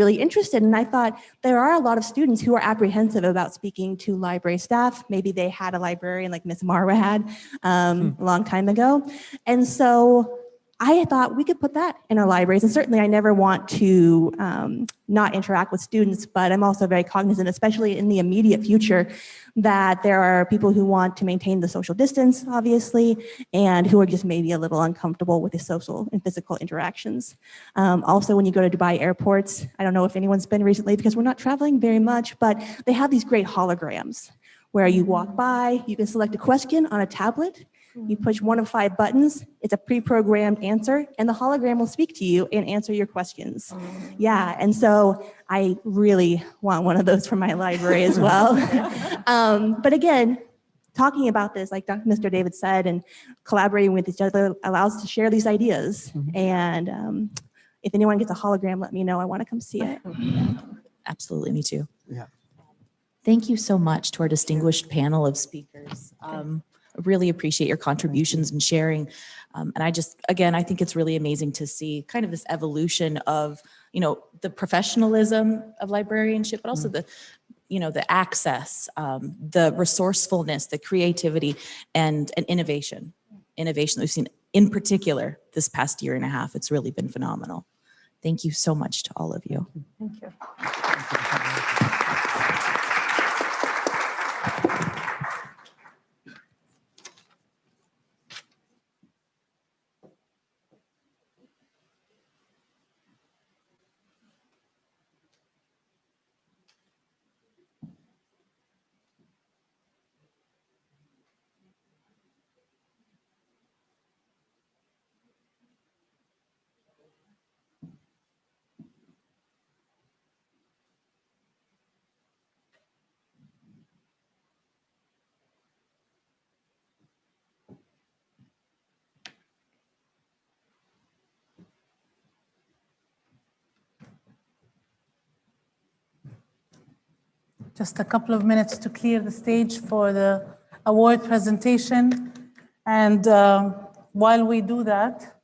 really interested. And I thought there are a lot of students who are apprehensive about speaking to library staff. Maybe they had a librarian like Miss Marwa had a long time ago. And so I thought we could put that in our libraries. And certainly I never want to not interact with students, but I'm also very cognizant, especially in the immediate future, that there are people who want to maintain the social distance, obviously, and who are just maybe a little uncomfortable with the social and physical interactions. Also, when you go to Dubai airports, I don't know if anyone's been recently because we're not traveling very much, but they have these great holograms where you walk by, you can select a question on a tablet, you push one of 5 buttons, it's a pre-programmed answer, and the hologram will speak to you and answer your questions. Yeah, and so I really want one of those for my library as well. But again, talking about this, like Mr. David said, and collaborating with each other allows us to share these ideas. And if anyone gets a hologram, let me know. I want to come see it. Absolutely, me too. Yeah. Thank you so much to our distinguished panel of speakers. really appreciate your contributions and sharing. And I just, again, I think it's really amazing to see kind of this evolution of, you know, the professionalism of librarianship, but also the, you know, the access, the resourcefulness, the creativity, and innovation. Innovation that we've seen in particular this past year and a half. It's really been phenomenal. Thank you so much to all of you. Thank you. Just a couple of minutes to clear the stage for the award presentation. And while we do that,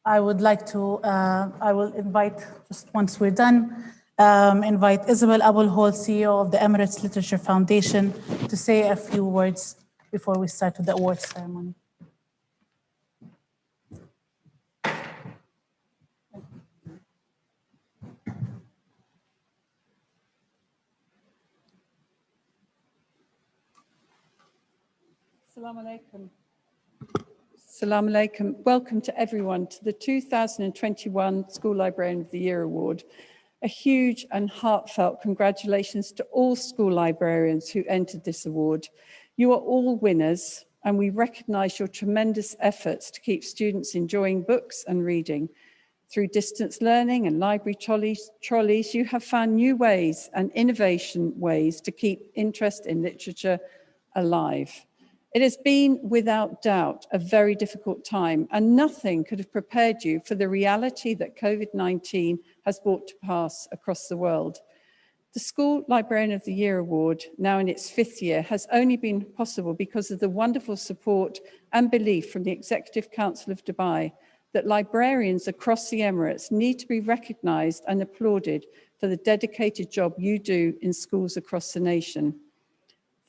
I would like to, I will invite, just once we're done, invite Isabel Abulhol, CEO of the Emirates Literature Foundation, to say a few words before we start with the awards ceremony. Assalamu alaikum. Assalamu alaikum. Welcome to everyone to the 2021 School Librarian of the Year Award. A huge and heartfelt congratulations to all school librarians who entered this award. You are all winners, and we recognize your tremendous efforts to keep students enjoying books and reading. Through distance learning and library trolleys, you have found new ways and innovation ways to keep interest in literature alive. It has been, without doubt, a very difficult time, and nothing could have prepared you for the reality that COVID-19 has brought to pass across the world. The School Librarian of the Year Award, now in its 5th year, has only been possible because of the wonderful support and belief from the Executive Council of Dubai that librarians across the Emirates need to be recognised and applauded for the dedicated job you do in schools across the nation.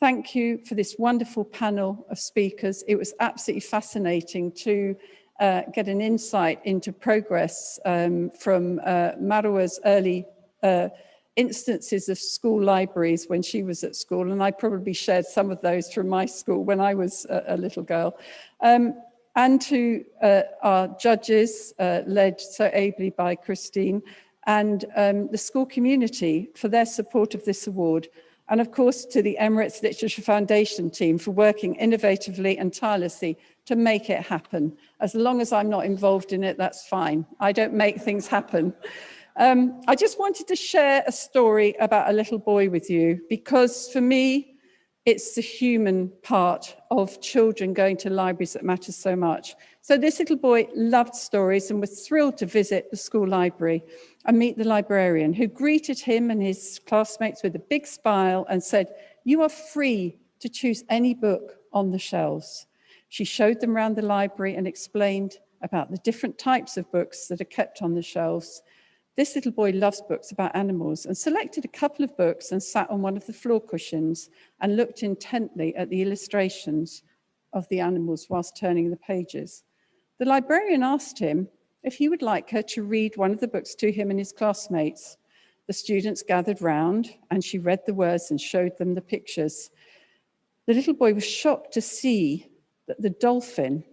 Thank you for this wonderful panel of speakers. It was absolutely fascinating to get an insight into progress from Marwa's early instances of school libraries when she was at school, and I probably shared some of those from my school when I was a little girl. And to our judges, led so ably by Christine, and the school community for their support of this award. And of course, to the Emirates Literature Foundation team for working innovatively and tirelessly to make it happen. As long as I'm not involved in it, that's fine. I don't make things happen. I just wanted to share a story about a little boy with you, because for me, it's the human part of children going to libraries that matters so much. So this little boy loved stories and was thrilled to visit the school library and meet the librarian, who greeted him and his classmates with a big smile and said, "You are free to choose any book on the shelves." She showed them around the library and explained about the different types of books that are kept on the shelves. This little boy loves books about animals and selected a couple of books and sat on one of the floor cushions and looked intently at the illustrations of the animals whilst turning the pages. The librarian asked him if he would like her to read one of the books to him and his classmates. The students gathered round and she read the words and showed them the pictures. The little boy was shocked to see that the dolphin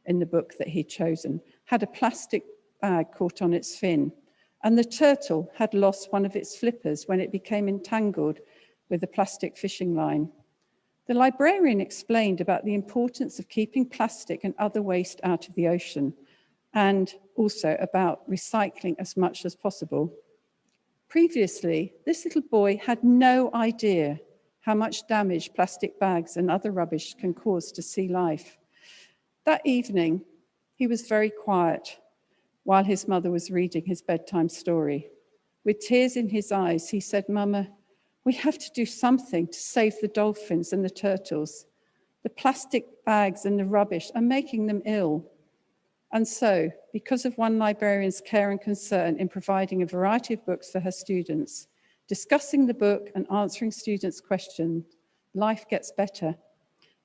in the book that he'd chosen had a plastic bag caught on its fin, and the turtle had lost one of its flippers when it became entangled with a plastic fishing line. The librarian explained about the importance of keeping plastic and other waste out of the ocean, and also about recycling as much as possible. Previously, this little boy had no idea how much damage plastic bags and other rubbish can cause to sea life. That evening, he was very quiet while his mother was reading his bedtime story. With tears in his eyes, he said, "Mama, We have to do something to save the dolphins and the turtles. The plastic bags and the rubbish are making them ill. And so, because of one librarian's care and concern in providing a variety of books for her students, discussing the book and answering students' questions, life gets better.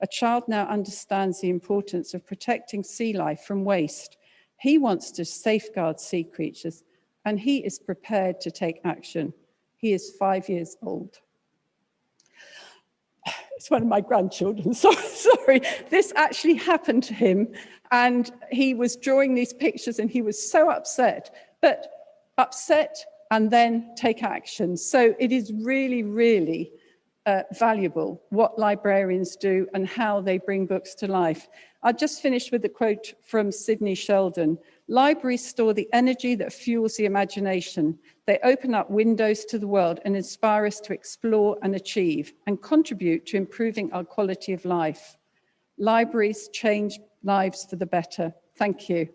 A child now understands the importance of protecting sea life from waste. He wants to safeguard sea creatures, and he is prepared to take action. He is 5 years old. It's one of my grandchildren, sorry. This actually happened to him, and he was drawing these pictures and he was so upset, but upset and then take action. So it is really, really valuable what librarians do and how they bring books to life. I'll just finish with a quote from Sidney Sheldon. Libraries store the energy that fuels the imagination. They open up windows to the world and inspire us to explore and achieve and contribute to improving our quality of life. Libraries change lives for the better. Thank you.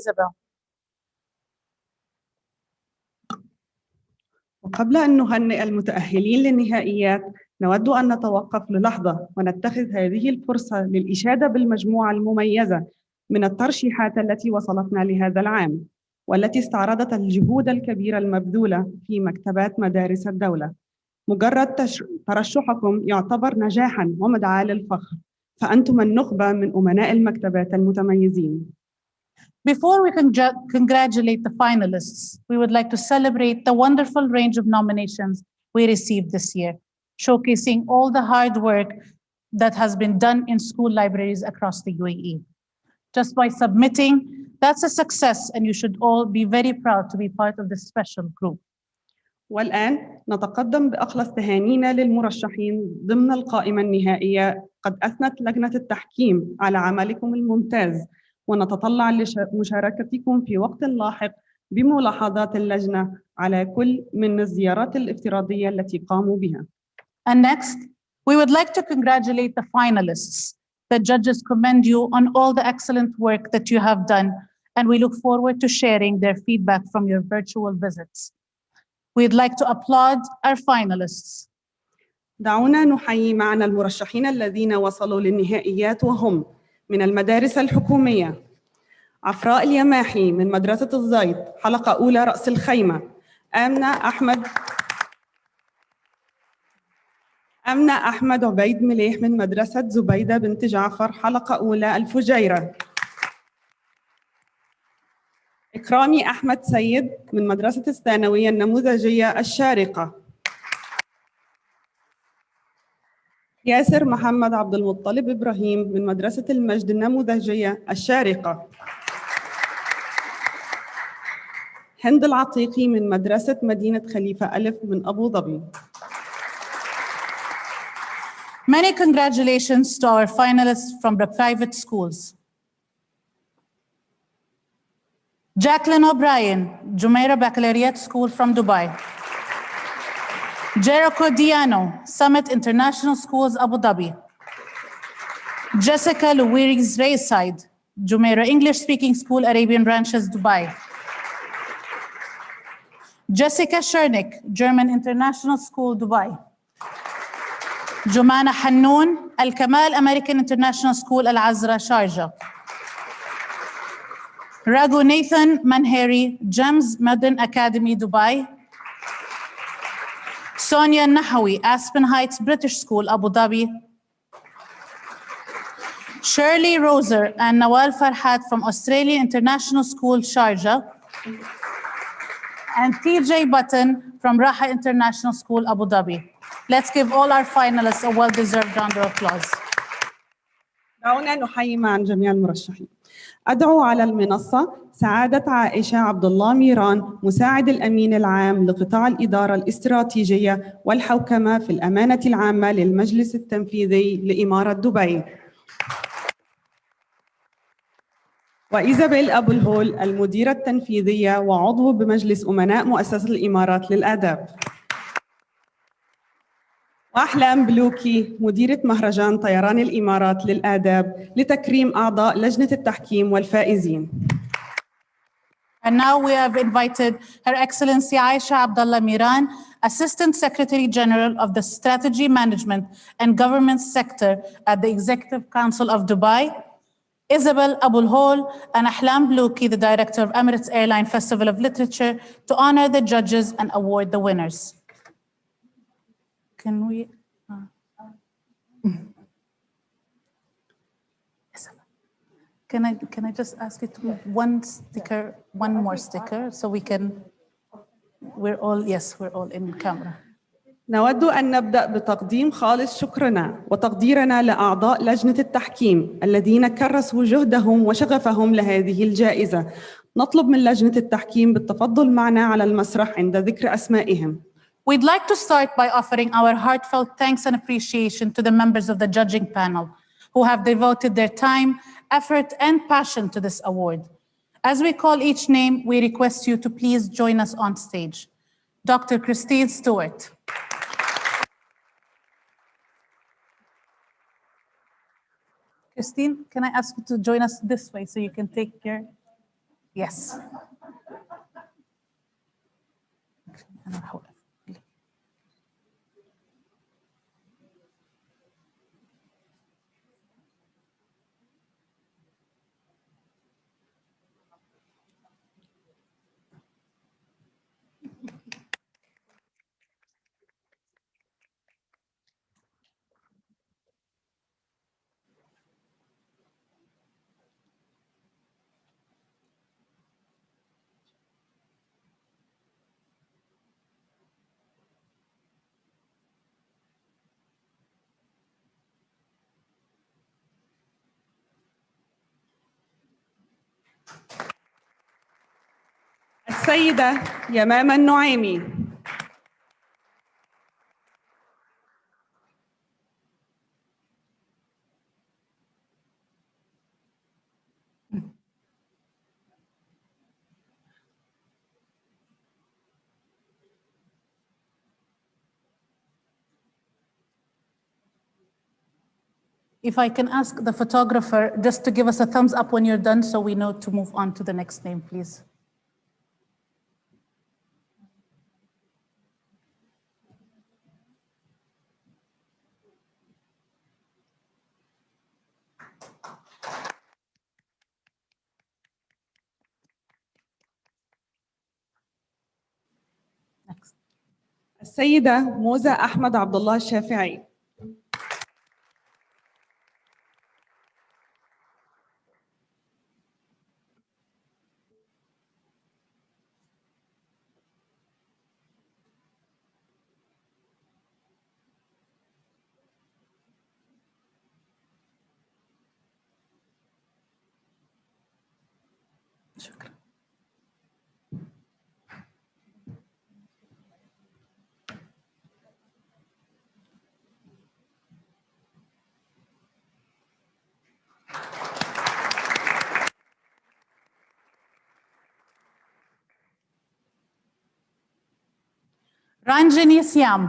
Isabel. وقبل أن نهنئ المتأهلين للنهائيات نود أن نتوقف للحظة ونتخذ هذه الفرصة للإشادة بالمجموعة المميزة من الترشيحات التي وصلتنا لهذا العام والتي استعرضت الجهود الكبيرة المبذولة في مكتبات مدارس الدولة. مجرد ترشحكم يعتبر نجاحاً ومدعاة للفخر، فأنتم النخبة من أمناء المكتبات المتميزين. Before we congratulate the finalists, we would like to celebrate the wonderful range of nominations we received this year, showcasing all the hard work that has been done in school libraries across the UAE. Just by submitting, that's a success, and you should all be very proud to be part of this special group. والآن نتقدم بأخلص تهانينا للمرشحين ضمن القائمة النهائية. قد أثنت لجنة التحكيم على عملكم الممتاز، ونتطلع لمشاركتكم في وقت لاحق بملاحظات اللجنة على كل من الزيارات الافتراضية التي قاموا بها. And next, we would like to congratulate the finalists. The judges commend you on all the excellent work that you have done, and we look forward to sharing their feedback from your virtual visits. We'd like to applaud our finalists. دعونا نحيي معنا المرشحين الذين وصلوا للنهائيات، وهم من المدارس الحكومية: عفراء اليماحي من مدرسة الزيت حلقة أولى رأس الخيمة، آمنة أحمد عبيد مليح من مدرسة زبيدة بنت جعفر حلقة أولى الفجيرة، إكرامي أحمد سيد من مدرسة الثانوية النموذجية الشارقة، ياسر محمد عبد المطلب إبراهيم من مدرسة المجد النموذجية الشارقة، هند العطيقي من مدرسة مدينة خليفة ألف من أبو ظبي. Many congratulations to our finalists from the private schools. Jacqueline O'Brien, Jumeirah Baccalaureate School from Dubai. Jericho Diano, Summit International Schools, Abu Dhabi. Jessica Louise Rayside, Jumeirah English Speaking School, Arabian Ranches, Dubai. Jessica Shernick, German International School, Dubai. Jumana Hannoun, Al Kamal American International School, Al Azra, Sharjah. Raghu Nathan Manheri, GEMS Modern Academy, Dubai. Sonia Nahawi, Aspen Heights British School, Abu Dhabi. Shirley Roser and Nawal Farhat from Australian International School, Sharjah. And TJ Button from Raha International School, Abu Dhabi. Let's give all our finalists a well-deserved round of applause. دعونا نحيي معا جميع المرشحين. أدعو على المنصة سعادة عائشة عبد الله ميران، مساعد الأمين العام لقطاع الإدارة الاستراتيجية والحوكمة في الأمانة العامة للمجلس التنفيذي لإمارة دبي. وإيزابيل أبو الهول، المديرة التنفيذية وعضو بمجلس أمناء مؤسسة الإمارات للآداب. وأحلام بلوكي مديرة مهرجان طيران الإمارات للآداب لتكريم أعضاء لجنة التحكيم والفائزين. And now we have invited Her Excellency Aisha Abdullah Miran, Assistant Secretary General of the Strategy Management and Government Sector at the Executive Council of Dubai, Isabel Abul Hol, and Ahlam Blouki, the Director of Emirates Airline Festival of Literature, to honor the judges and award the winners. Can we? Can I just ask you to move one more sticker, so we can, we're all in camera. نود أن نبدأ بتقديم خالص شكرنا وتقديرنا لأعضاء لجنة التحكيم الذين كرسوا جهدهم وشغفهم لهذه الجائزة. نطلب من لجنة التحكيم بالتفضل معنا على المسرح عند ذكر أسمائهم. We'd like to start by offering our heartfelt thanks and appreciation to the members of the judging panel who have devoted their time, effort, and passion to this award. As we call each name, we request you to please join us on stage. Dr. Christine Stewart. Christine, can I ask you to join us this way so you can take your, yes. السيدة يمامة النعيمي. If I can ask the photographer just to give us a thumbs up when you're done so we know to move on to the next name, please. السيدة موزة أحمد عبد الله الشافعي. شكرا. Ranjini Siam.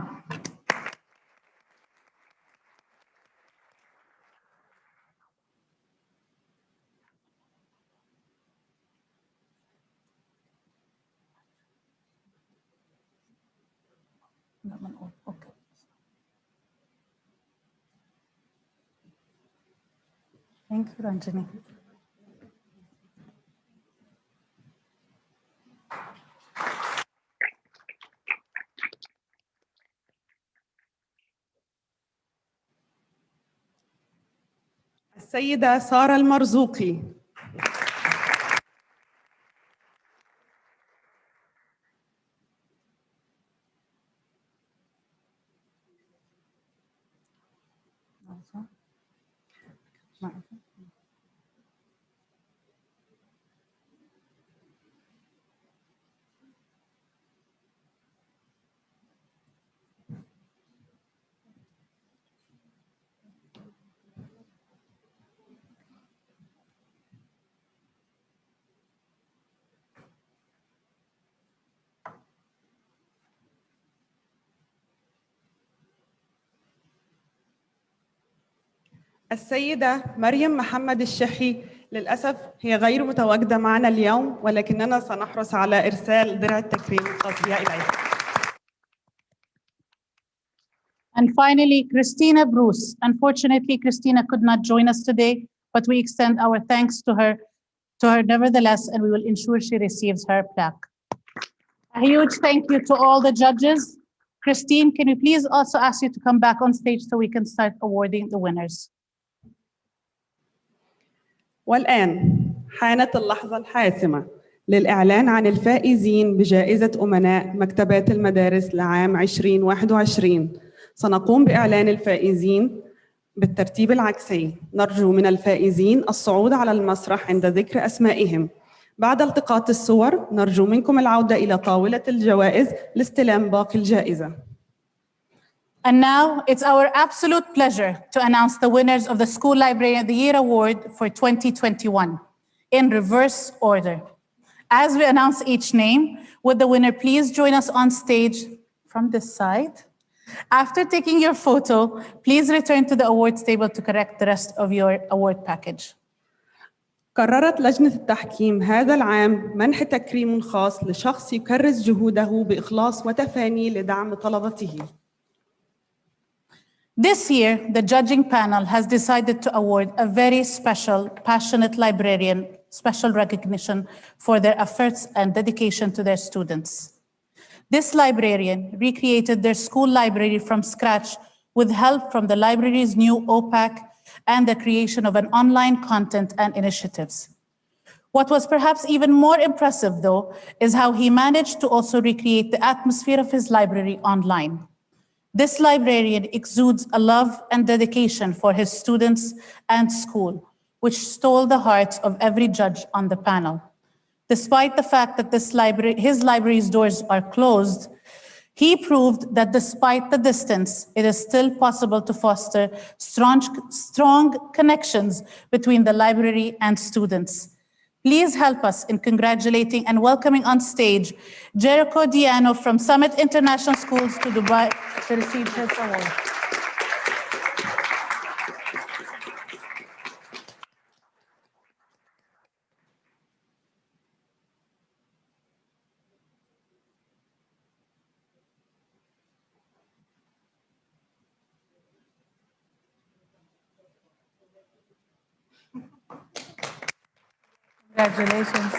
Okay. Thank you, Ranjini. السيدة سارة المرزوقي. السيدة مريم محمد الشحي للأسف هي غير متواجدة معنا اليوم، ولكننا سنحرص على إرسال درع التكريم الخاص بها إليها. And finally, Christina Bruce. Unfortunately, Christina could not join us today, but we extend our thanks to her nevertheless, and we will ensure she receives her plaque. A huge thank you to all the judges. Christine, can we please also ask you to come back on stage so we can start awarding the winners? والآن حانت اللحظة الحاسمة للإعلان عن الفائزين بجائزة أمناء مكتبات المدارس لعام 2021. سنقوم بإعلان الفائزين بالترتيب العكسي. نرجو من الفائزين الصعود على المسرح عند ذكر أسمائهم. بعد التقاط الصور نرجو منكم العودة إلى طاولة الجوائز لاستلام باقي الجائزة. And now it's our absolute pleasure to announce the winners of the School Librarian of the Year Award for 2021 in reverse order. As we announce each name, would the winner please join us on stage from this side? After taking your photo, please return to the awards table to correct the rest of your award package. قررت لجنة التحكيم هذا العام منح تكريم خاص لشخص يكرس جهوده بإخلاص وتفاني لدعم طلبته. This year, the judging panel has decided to award a very special, passionate librarian special recognition for their efforts and dedication to their students. This librarian recreated their school library from scratch with help from the library's new OPAC and the creation of an online content and initiatives. What was perhaps even more impressive, though, is how he managed to also recreate the atmosphere of his library online. This librarian exudes a love and dedication for his students and school, which stole the hearts of every judge on the panel. Despite the fact that his library's doors are closed, he proved that despite the distance, it is still possible to foster strong connections between the library and students. Please help us in congratulating and welcoming on stage Jericho Diano from Summit International Schools to Dubai to receive his award. Congratulations.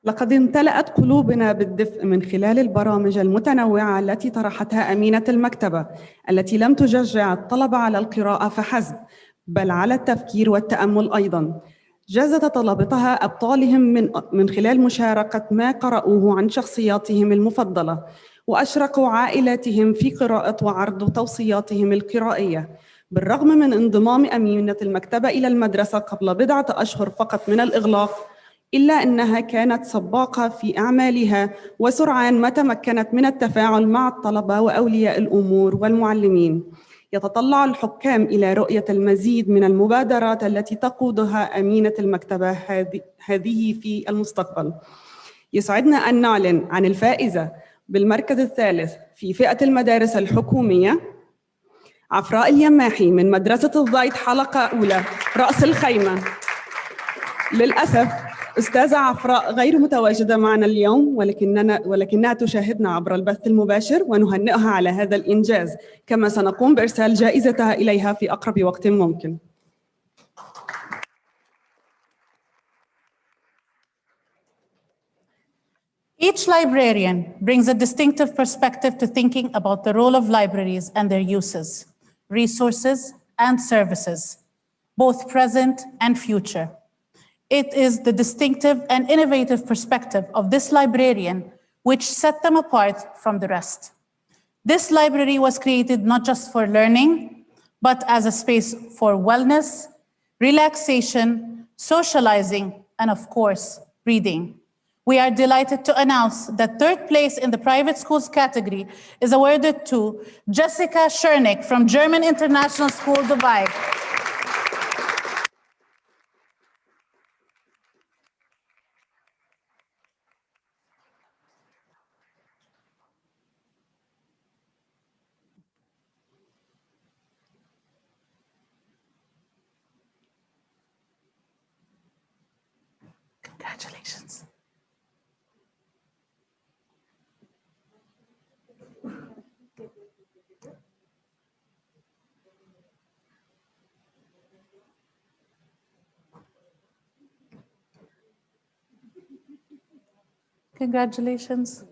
لقد امتلأت قلوبنا بالدفء من خلال البرامج المتنوعة التي طرحتها أمينة المكتبة، التي لم تشجع الطلبة على القراءة فحسب، بل على التفكير والتأمل أيضاً. جازت طلبتها أبطالهم من خلال مشاركة ما قرأوه عن شخصياتهم المفضلة، وأشرقوا عائلاتهم في قراءة وعرض توصياتهم القرائية. بالرغم من انضمام أمينة المكتبة إلى المدرسة قبل بضعة أشهر فقط من الإغلاق، إلا أنها كانت سباقة في أعمالها وسرعان ما تمكنت من التفاعل مع الطلبة وأولياء الأمور والمعلمين. يتطلع الحكام إلى رؤية المزيد من المبادرات التي تقودها أمينة المكتبة هذه في المستقبل. يسعدنا أن نعلن عن الفائزة بالمركز الثالث في فئة المدارس الحكومية عفراء اليماحي من مدرسة الزايد حلقة أولى رأس الخيمة. للأسف أستاذة عفراء غير متواجدة معنا اليوم، ولكنها تشاهدنا عبر البث المباشر، ونهنئها على هذا الإنجاز، كما سنقوم بإرسال جائزتها إليها في أقرب وقت ممكن. Each librarian brings a distinctive perspective to thinking about the role of libraries and their uses, resources, and services, both present and future. It is the distinctive and innovative perspective of this librarian which set them apart from the rest. This library was created not just for learning, but as a space for wellness, relaxation, socializing, and of course, reading. We are delighted to announce that third place in the private schools category is awarded to Jessica Schernick from German International School, Dubai. Congratulations. Congratulations.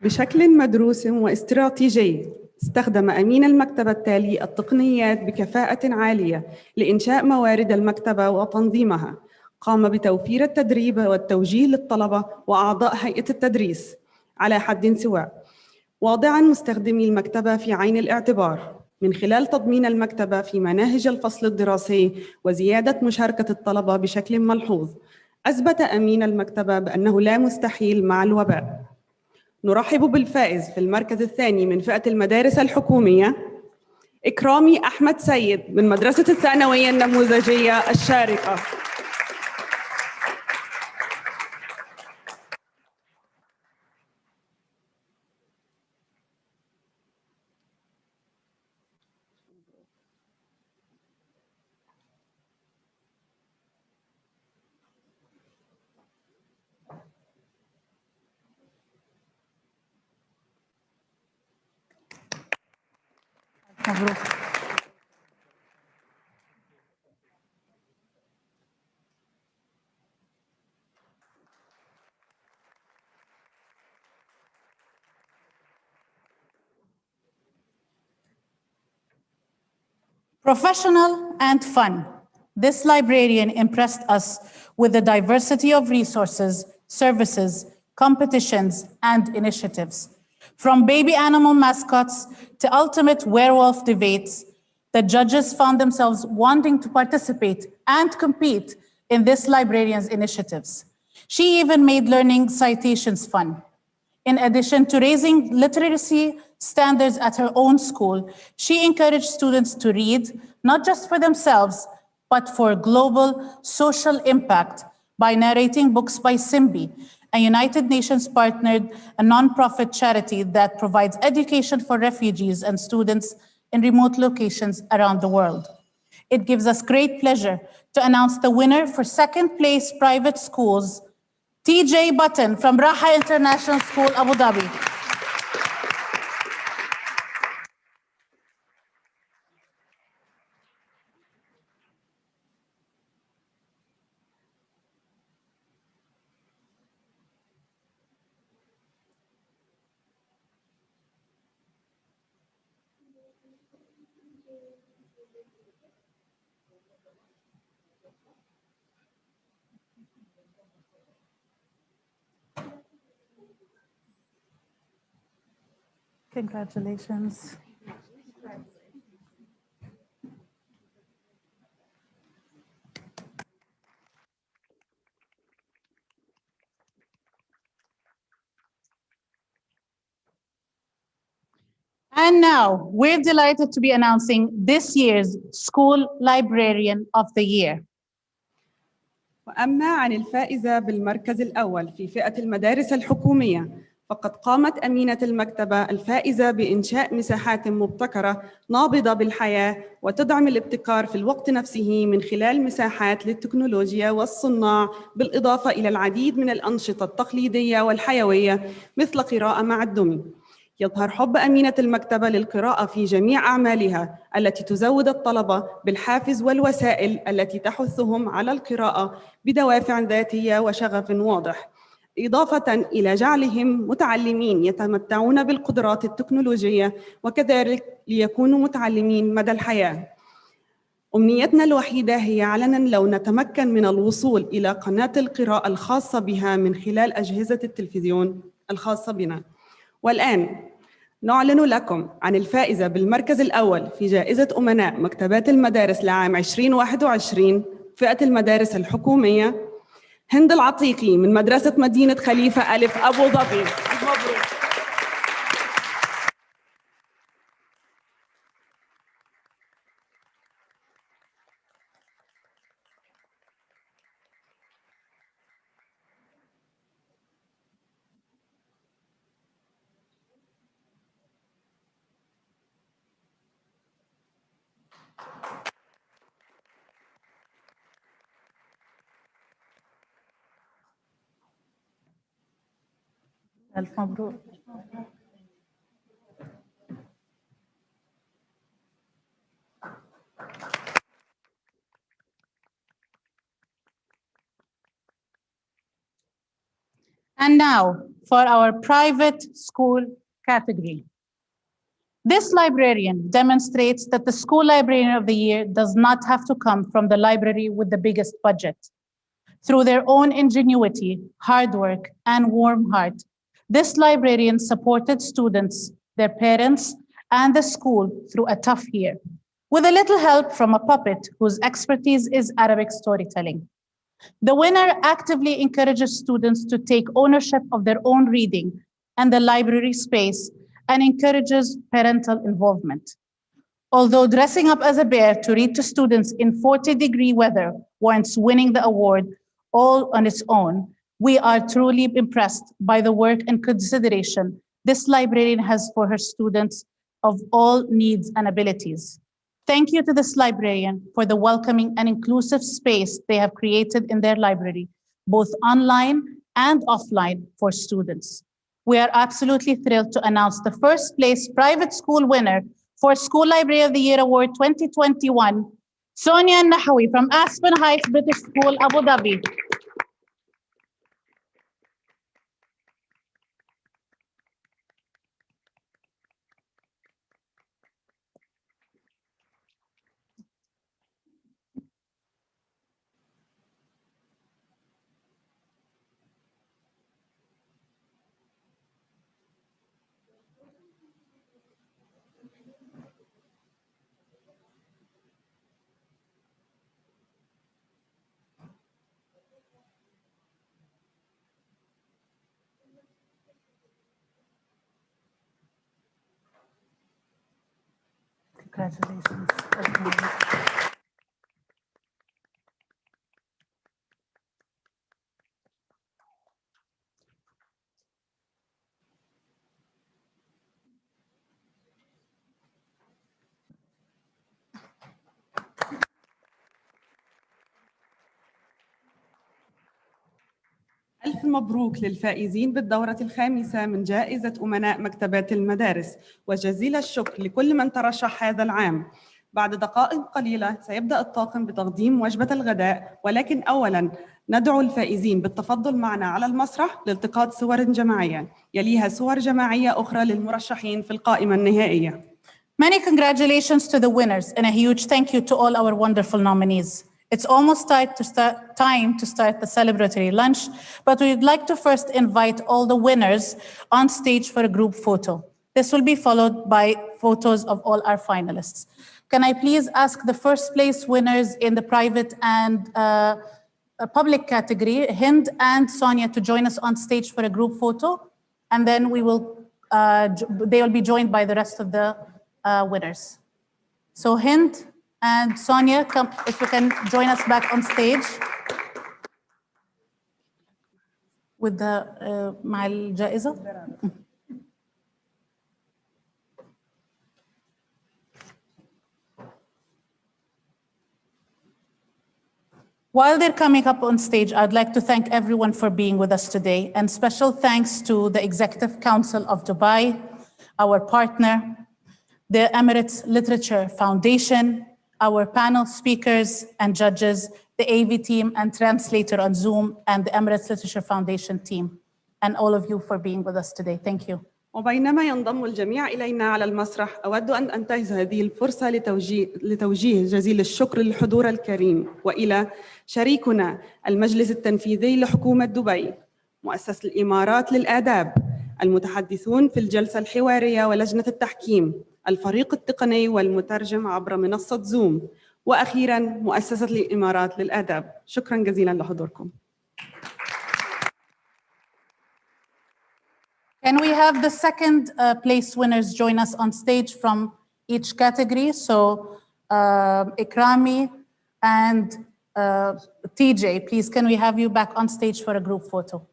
بشكل مدروس واستراتيجي استخدم أمين المكتبة التالي التقنيات بكفاءة عالية لإنشاء موارد المكتبة وتنظيمها. قام بتوفير التدريب والتوجيه للطلبة وأعضاء هيئة التدريس على حد سواء، واضعاً مستخدمي المكتبة في عين الاعتبار من خلال تضمين المكتبة في مناهج الفصل الدراسي وزيادة مشاركة الطلبة بشكل ملحوظ. أثبت أمين المكتبة بأنه لا مستحيل مع الوباء. نرحب بالفائز في المركز الثاني من فئة المدارس الحكومية إكرامي أحمد سيد من مدرسة الثانوية النموذجية الشارقة. مبروك. Professional and fun. This librarian impressed us with the diversity of resources, services, competitions, and initiatives. From baby animal mascots to ultimate werewolf debates, the judges found themselves wanting to participate and compete in this librarian's initiatives. She even made learning citations fun. In addition to raising literacy standards at her own school, she encouraged students to read, not just for themselves, but for global social impact by narrating books by Simbi, a United Nations partnered a nonprofit charity that provides education for refugees and students in remote locations around the world. It gives us great pleasure to announce the winner for second place private schools, TJ Button from Raha International School, Abu Dhabi. Congratulations. And now we're delighted to be announcing this year's School Librarian of the Year. وأما عن الفائزة بالمركز الأول في فئة المدارس الحكومية، فقد قامت أمينة المكتبة الفائزة بإنشاء مساحات مبتكرة نابضة بالحياة وتدعم الابتكار في الوقت نفسه من خلال مساحات للتكنولوجيا والصناع، بالإضافة إلى العديد من الأنشطة التقليدية والحيوية مثل قراءة مع الدمي. يظهر حب أمينة المكتبة للقراءة في جميع أعمالها التي تزود الطلبة بالحافز والوسائل التي تحثهم على القراءة بدوافع ذاتية وشغف واضح. إضافة إلى جعلهم متعلمين يتمتعون بالقدرات التكنولوجية وكذلك ليكونوا متعلمين مدى الحياة. أمنيتنا الوحيدة هي علناً لو نتمكن من الوصول إلى قناة القراءة الخاصة بها من خلال أجهزة التلفزيون الخاصة بنا. والآن نعلن لكم عن الفائزة بالمركز الأول في جائزة أمناء مكتبات المدارس لعام 2021 فئة المدارس الحكومية، هند العطيقي من مدرسة مدينة خليفة ألف أبو ظبي. مبروك. ألف مبروك. And now for our private school category. This librarian demonstrates that the School Librarian of the Year does not have to come from the library with the biggest budget. Through their own ingenuity, hard work, and warm heart, this librarian supported students, their parents, and the school through a tough year, with a little help from a puppet whose expertise is Arabic storytelling. The winner actively encourages students to take ownership of their own reading and the library space and encourages parental involvement. Although dressing up as a bear to read to students in 40-degree weather warrants winning the award all on its own, we are truly impressed by the work and consideration this librarian has for her students of all needs and abilities. Thank you to this librarian for the welcoming and inclusive space they have created in their library, both online and offline for students. We are absolutely thrilled to announce the first place private school winner for School Library of the Year Award 2021, Sonia Nahawi from Aspen Heights British School, Abu Dhabi. Congratulations. ألف مبروك للفائزين بالدورة الخامسة من جائزة أمناء مكتبات المدارس، وجزيل الشكر لكل من ترشح هذا العام. بعد دقائق قليلة سيبدأ الطاقم بتقديم وجبة الغداء، ولكن أولاً ندعو الفائزين بالتفضل معنا على المسرح لالتقاط صور جماعية، يليها صور جماعية أخرى للمرشحين في القائمة النهائية. Many congratulations to the winners and a huge thank you to all our wonderful nominees. It's almost time to start the celebratory lunch, but we'd like to first invite all the winners on stage for a group photo. This will be followed by photos of all our finalists. Can I please ask the first place winners in the private and public category, Hind and Sonia, to join us on stage for a group photo, and then they will be joined by the rest of the winners. So Hind and Sonia, come, if you can join us back on stage with the مع الجائزة. While they're coming up on stage, I'd like to thank everyone for being with us today, and special thanks to the Executive Council of Dubai, our partner, the Emirates Literature Foundation, our panel speakers and judges, the AV team and translator on Zoom, and the Emirates Literature Foundation team. and all of you for being with us today. Thank you. وبينما ينضم الجميع إلينا على المسرح أود أن أنتهز هذه الفرصة لتوجيه جزيل الشكر للحضور الكريم وإلى شريكنا المجلس التنفيذي لحكومة دبي، مؤسسة الإمارات للآداب، المتحدثون في الجلسة الحوارية ولجنة التحكيم، الفريق التقني والمترجم عبر منصة زوم، وأخيراً مؤسسة الإمارات للآداب. شكراً جزيلاً لحضوركم. Can we have the second place winners join us on stage from each category? So Ikrami and TJ, please, can we have you back on stage for a group photo?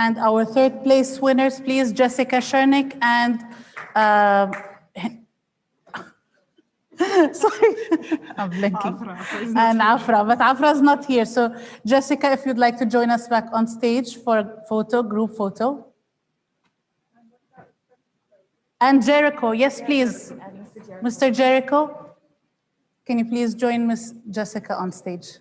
And our third place winners, please, Jessica Shernick and sorry, I'm blinking. And Afra, but Afra is not here. So Jessica, if you'd like to join us back on stage for a photo, group photo. And Jericho, yes, please. Mr. Jericho, can you please join Miss Jessica on stage?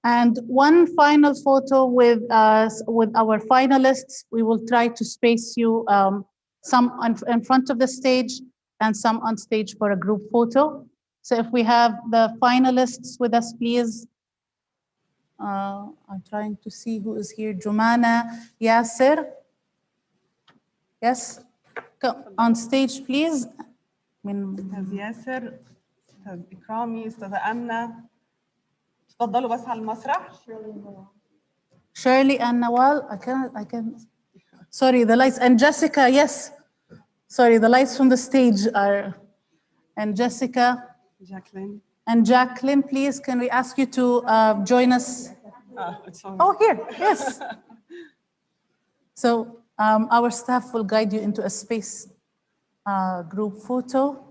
And one final photo with our finalists. We will try to space you some in front of the stage and some on stage for a group photo. So if we have the finalists with us, please. I'm trying to see who is here. Jumana, Yasser. Yes, come on stage, please. أستاذ ياسر، أستاذ إكرامي، أستاذة أمنة، تفضلوا بس على المسرح. Shirley and Nawal, I can. Sorry, the lights. And Jessica, yes. Sorry, the lights from the stage are. And Jessica. Jacqueline. And Jacqueline, please, can we ask you to join us? Oh, here, yes. So our staff will guide you into a space group photo.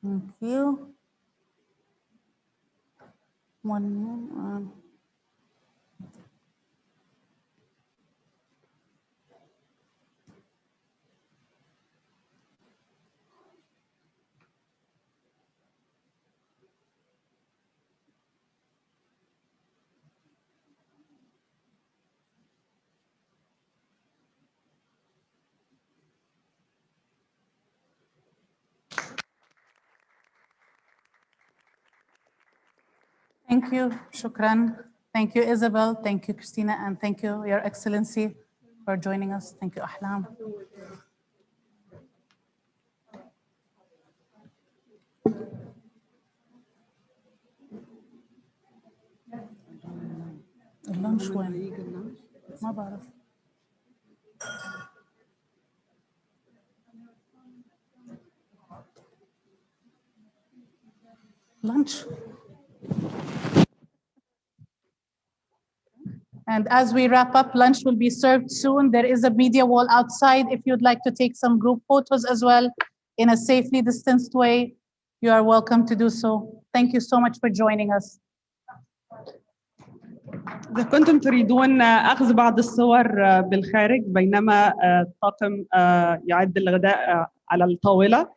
Thank you. One more. Thank you, Shukran. Thank you, Isabel. Thank you, Christina. And thank you, Your Excellency, for joining us. Thank you, Ahlam. اللانش وين؟ ما بعرف. Lunch. And as we wrap up, lunch will be served soon. There is a media wall outside. If you'd like to take some group photos as well in a safely distanced way, you are welcome to do so. Thank you so much for joining us. إذا كنتم تريدون أخذ بعض الصور بالخارج بينما الطاقم يعد الغداء على الطاولة،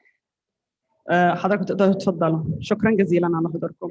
حضراتكم تقدروا تفضلوا. شكرا جزيلا على حضوركم.